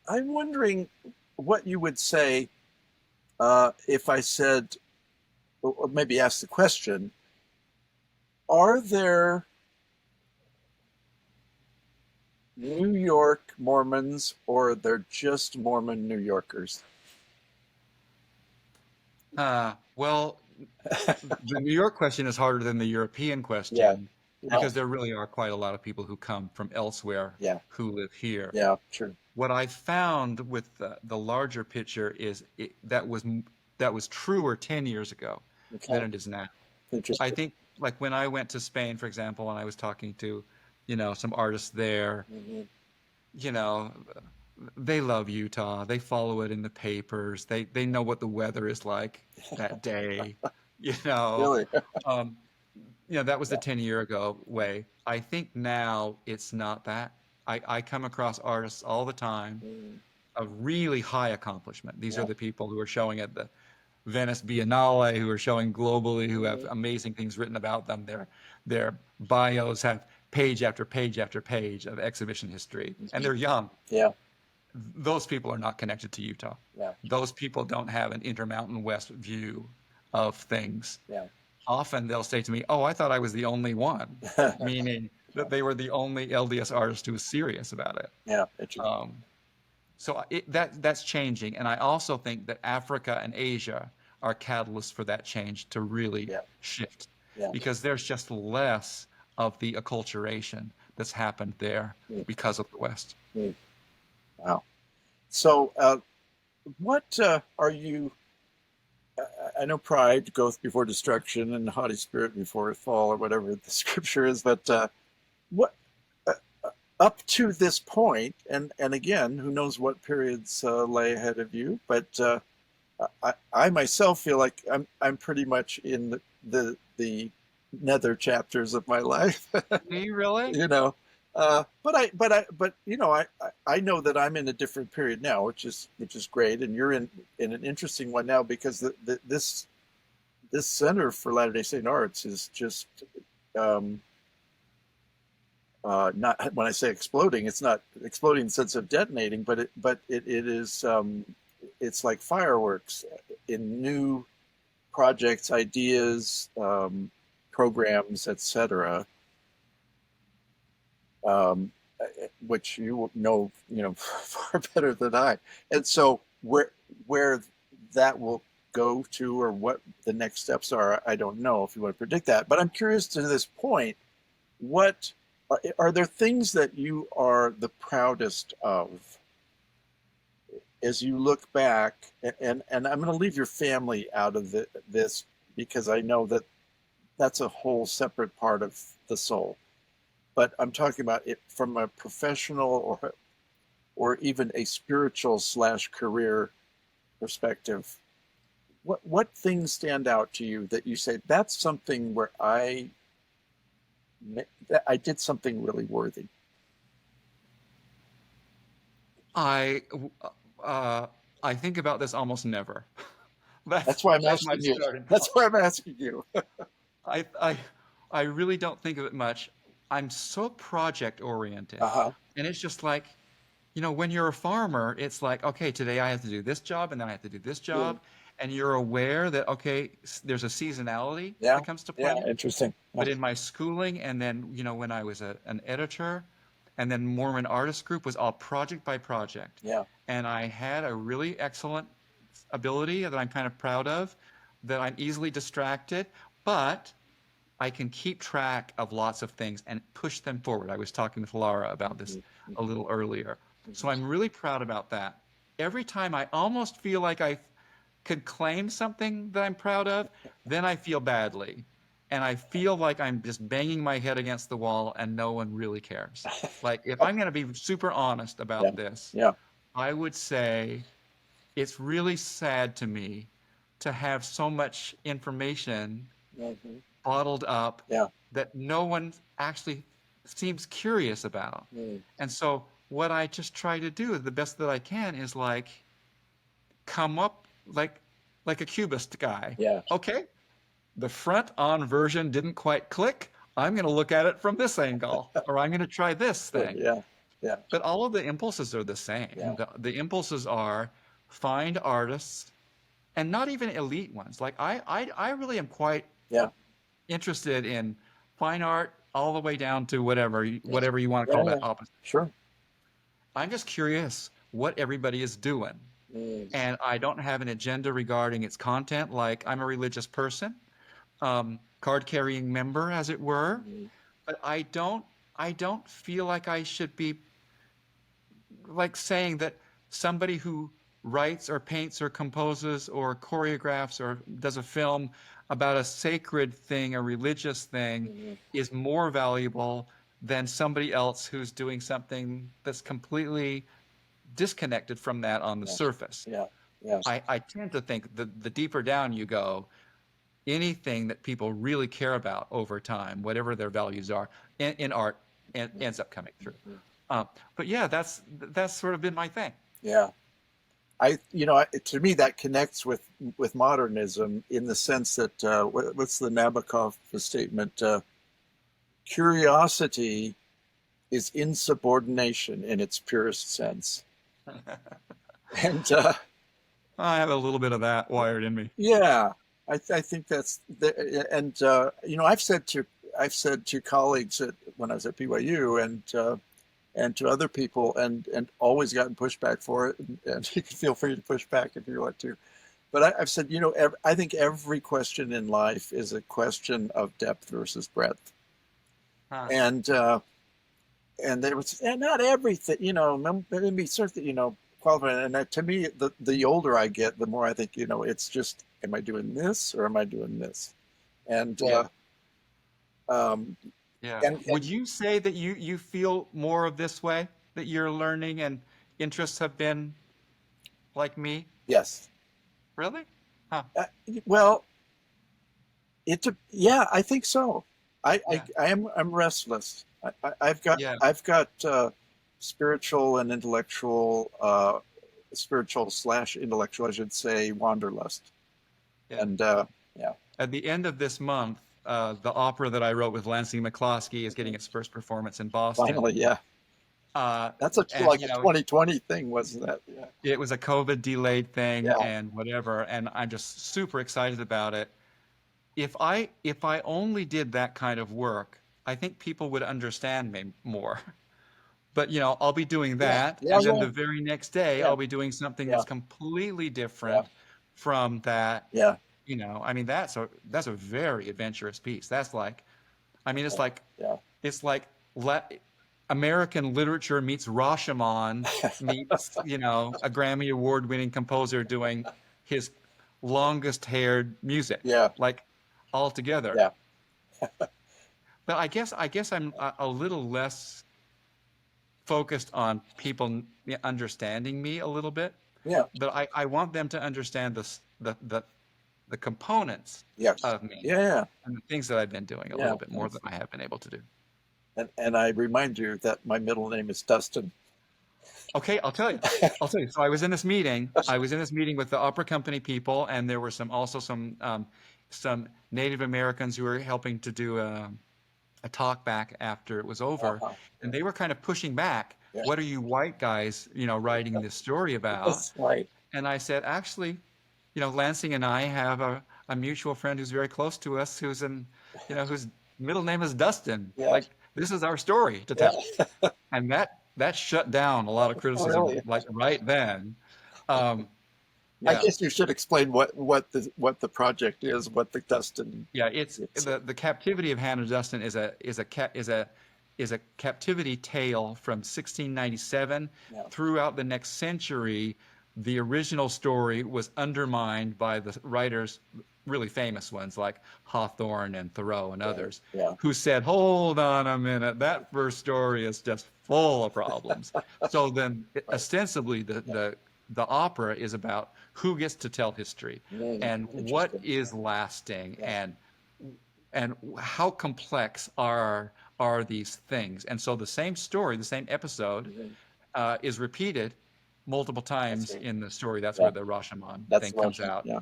wondering what you would say if I said, or maybe ask the question: are there New York Mormons, or they're just Mormon New Yorkers? Well, the New York question is harder than the European question Yeah. because there really are quite a lot of people who come from elsewhere Yeah. who live here. Yeah, sure. What I found with the larger picture is that was truer 10 years ago Okay. than it is now. Interesting. I think, like when I went to Spain, for example, and I was talking to, some artists there, Mhm. they love Utah. They follow it in the papers. They know what the weather is like that day. Really? Um, that was the 10-year ago way. I think now it's not that. I come across artists all the time Mm. of really high accomplishment. These Yeah. are the people who are showing at the Venice Biennale, who are showing globally, who have Mhm. amazing things written about them. Their bios have page after page after page of exhibition history, and they're young. Yeah. Those people are not connected to Utah. Yeah. Those people don't have an Intermountain West view of things. Yeah. Often they'll say to me, "Oh, I thought I was the only one," meaning that they were the only LDS artist who was serious about it. Yeah. Interesting. So that's changing, and I also think that Africa and Asia are catalysts for that change to really Yeah. shift, Yeah. because there's just less of the acculturation that's happened there because of the West. Wow. So, what are you? I know pride goeth before destruction, and haughty spirit before a fall, or whatever the scripture is. But what up to this point, and again, who knows what periods lay ahead of you? But I myself feel like I'm pretty much in the nether chapters of my life. Do you really? But I know that I'm in a different period now, which is great, and you're in an interesting one now, because this Center for Latter-day Saint Arts is just not, when I say exploding, it's not exploding in the sense of detonating, but it is it's like fireworks in new projects, ideas, programs, etc. Which you know, far better than I. And so where that will go to, or what the next steps are, I don't know if you want to predict that. But I'm curious, to this point, what are there things that you are the proudest of as you look back? And I'm going to leave your family out of this, because I know that that's a whole separate part of the soul. but I'm talking about it from a professional or even a spiritual slash career perspective. What things stand out to you that you say that's something where I did something really worthy? I uh, I think about this almost never. That's why I'm That's my asking you. starting That's point. why I'm asking you. I I I really don't think of it much. I'm so project oriented, Uh-huh. and it's just like, when you're a farmer, it's like, okay, today I have to do this job, and then I have to do this Yeah. job, and you're aware that, okay, there's a seasonality Yeah. that comes to Yeah. play. Interesting. Yeah. But in my schooling, and then, when I was an editor, and then Mormon Artist Group was all project by project. Yeah. And I had a really excellent ability that I'm kind of proud of, that I'm easily distracted, but I can keep track of lots of things and push them forward. I was talking with Laura about this Mm-hmm. a little earlier. So Mm-hmm. I'm really proud about that. Every time I almost feel like I could claim something that I'm proud of, then I feel badly. And I feel like I'm just banging my head against the wall and no one really cares. Like, if I'm going to be super honest Yeah. about this, Yeah. I would say it's really sad to me to have so much information Mm-hmm. bottled up Yeah. that no one actually seems curious about. Mm. And so what I just try to do the best that I can is like come up like a cubist guy. Yeah. Okay, the front on version didn't quite click. I'm going to look at it from this angle, or I'm going to try this Sure. thing. Yeah. Yeah. But all of the impulses are the Yeah. same. The impulses are find artists, and not even elite ones. Like I really am quite Yeah. interested in fine art all the way down to whatever Yeah. you want to Yeah. call Yeah. that opposite. Sure. I'm just curious what everybody is doing. Mm. And I don't have an agenda regarding its content. Like, I'm a religious person, card-carrying member, as it were, Mm. but I don't feel like I should be like saying that somebody who writes or paints or composes or choreographs or does a film about a sacred thing, a religious thing, Mm. is more valuable than somebody else who's doing something that's completely disconnected from that on the Yeah. surface. Yeah. Yeah. I tend to think the deeper down you go, anything that people really care about over time, whatever their values are in art, ends up coming through. Mhm. Uh, but yeah, that's sort of been my thing. Yeah. To me, that connects with modernism in the sense that what's the Nabokov statement? Curiosity is insubordination in its purest sense. And I have a little bit of that wired in me. yeah, I think that's and I've said to colleagues when I was at BYU and to other people and always gotten pushback for it, and you can feel free to push back if you want to. But I've said, I think every question in life is a question of depth versus breadth, Huh. and there was and not everything, maybe certain, qualified. And to me, the older I get, the more I think, it's just, am I doing this or am I doing this? And Yeah. um, Yeah. and Would you say that you feel more of this way, that your learning and interests have been like me? yes, Really? Huh. uh, well, yeah, I think so. Yeah. I'm restless. I've got Yeah. spiritual and intellectual, spiritual slash intellectual, I should say, wanderlust. Yeah. And yeah, At the end of this month, the opera that I wrote with Lansing McCloskey is getting its first performance in Boston. finally, yeah, that's And like a 2020 thing, wasn't that? Yeah, it was a COVID delayed thing yeah, and whatever, and I'm just super excited about it. If I only did that kind of work, I think people would understand me more. But I'll be doing yeah, that, yeah, and then yeah, the very next day yeah, I'll be doing something yeah, that's completely yeah, different from that. yeah, I mean, that's a very adventurous piece. That's like, I mean, yeah. it's like American literature meets Rashomon meets, a Grammy Award winning composer doing his longest haired music, Yeah, like all together. yeah, but I guess I'm a little less focused on people understanding me a little bit, Yeah. but I want them to understand the components Yes. of me Yeah. and the things that I've been doing a Yeah. little bit more than I have been able to do. And I remind you that my middle name is Dustin. Okay, I'll tell you. I'll tell you. So I was in this meeting. I was in this meeting with the opera company people, and there were also some Native Americans who were helping to do a talk back after it was over, Uh-huh. and they were kind of pushing back. Yeah. What are you white guys, writing this story about? That's right. And I said, actually, Lansing and I have a mutual friend who's very close to us, whose middle name is Dustin. Yeah. Like, this is our story to Yeah. tell. And that shut down a lot of criticism, Really. like right then. Um, I yeah, guess you should explain what the project is, what the Dustin. yeah. It's It's the captivity of Hannah Dustin is a captivity tale from 1697 yeah. throughout the next century. The original story was undermined by the writers, really famous ones like Hawthorne and Thoreau and Right. others, Yeah. who said, "Hold on a minute, that first story is just full of problems." So then, Right. ostensibly, Yeah. the opera is about who gets to tell history and what Interesting. is lasting Yeah. and how complex are these things. And so the same story, the same episode, Mhm. is repeated multiple That's times right. in the story. That's Yeah. where the Rashomon That's thing comes Russian. out, Yeah.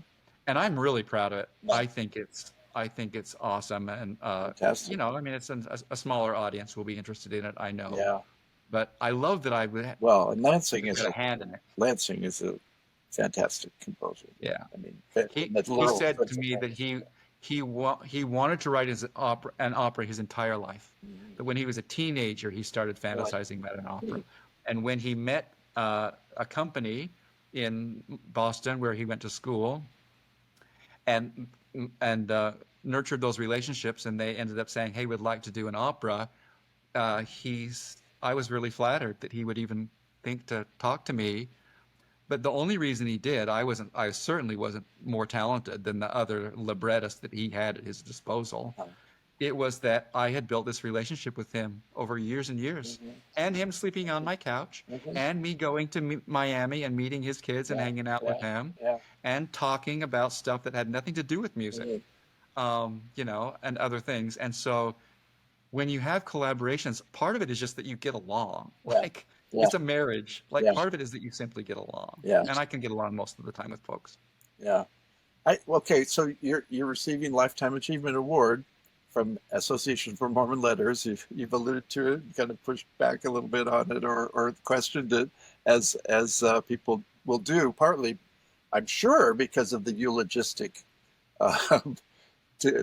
and I'm really proud of it. Yeah. I think it's awesome, and Fantastic. I mean, it's a smaller audience will be interested in it, I know, Yeah. but I love that I would Well, and got a hand in it. Lansing is a fantastic composer. Yeah. I mean, in the He literal said to sense of me that things. he wanted to write an opera his entire life. Mhm. That when he was a teenager, he started Right. fantasizing about an opera, and when he met a company in Boston where he went to school, and and nurtured those relationships, and they ended up saying, "Hey, we'd like to do an opera." I was really flattered that he would even think to talk to me, but the only reason he did, I certainly wasn't more talented than the other librettists that he had at his disposal. Uh-huh. It was that I had built this relationship with him over years and years, Mhm. and him sleeping on my couch, Mhm. and me going to Miami and meeting his kids and Yeah. hanging out with Yeah. him, Yeah. and talking about stuff that had nothing to do with music, Mhm. and other things. And so when you have collaborations, part of it is just that you get along. Yeah. Like, Yeah. it's a marriage. Like, Yeah. part of it is that you simply get along. Yeah. And I can get along most of the time with folks. Yeah. Okay, so you're receiving Lifetime Achievement Award from Association for Mormon Letters. You've alluded to it, kind of pushed back a little bit on it, or questioned it, as people will do. Partly, I'm sure, because of the eulogistic uh,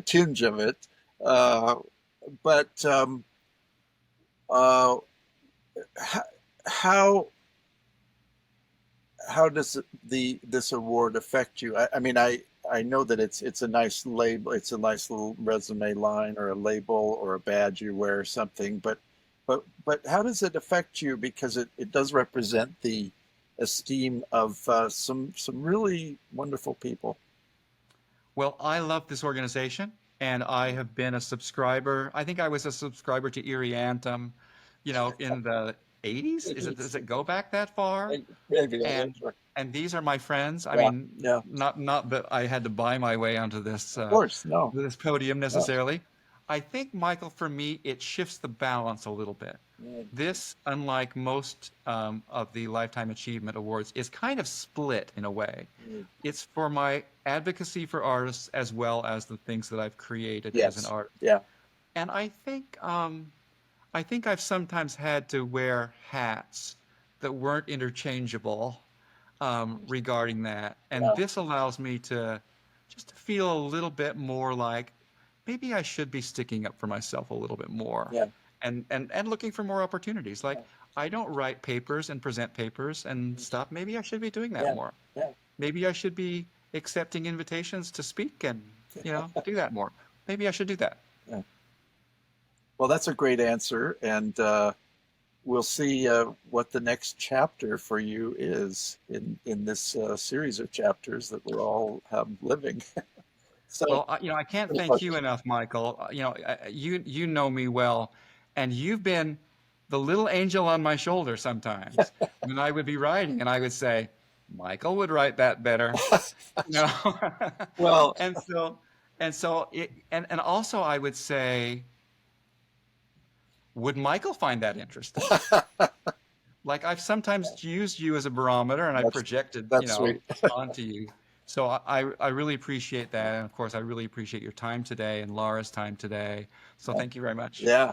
tinge of it. Uh, but uh, how how does this award affect you? I mean, I know that it's a nice label, it's a nice little resume line or a label or a badge you wear or something, but how does it affect you? Because it does represent the esteem of some really wonderful people. Well, I love this organization, and I have been a subscriber. I think I was a subscriber to Erie Anthem, in the 80s. Does it go back that far? Maybe, yeah, And sure. and these are my friends. I Yeah, mean, yeah. not that I had to buy my way onto Of course, no. this podium No. necessarily. I think, Michael, for me, it shifts the balance a little bit. Mm, This, unlike most of the Lifetime Achievement Awards, is kind of split in a way. mm. It's for my advocacy for artists as well as the things that I've created as an Yes. artist. Yeah. And I think I've sometimes had to wear hats that weren't interchangeable regarding that. And Yeah. this allows me to just feel a little bit more like maybe I should be sticking up for myself a little bit more Yeah. and looking for more opportunities. Like, Yeah. I don't write papers and present papers and stuff. Maybe I should be doing that Yeah. more. Yeah. Maybe I should be accepting invitations to speak and, do that more. Maybe I should do that. Yeah. Well, that's a great answer, and we'll see what the next chapter for you is in this series of chapters that we're all living. So Well, I can't thank you enough, Michael. You know me well, and you've been the little angel on my shoulder sometimes when I would be writing, and I would say, Michael would write that better. You know, well, and and also I would say, would Michael find that interesting? Like I've sometimes used you as a barometer, and I projected, that's sweet. onto you. So I really appreciate that, and of course I really appreciate your time today and Laura's time today. So thank you very much. Yeah.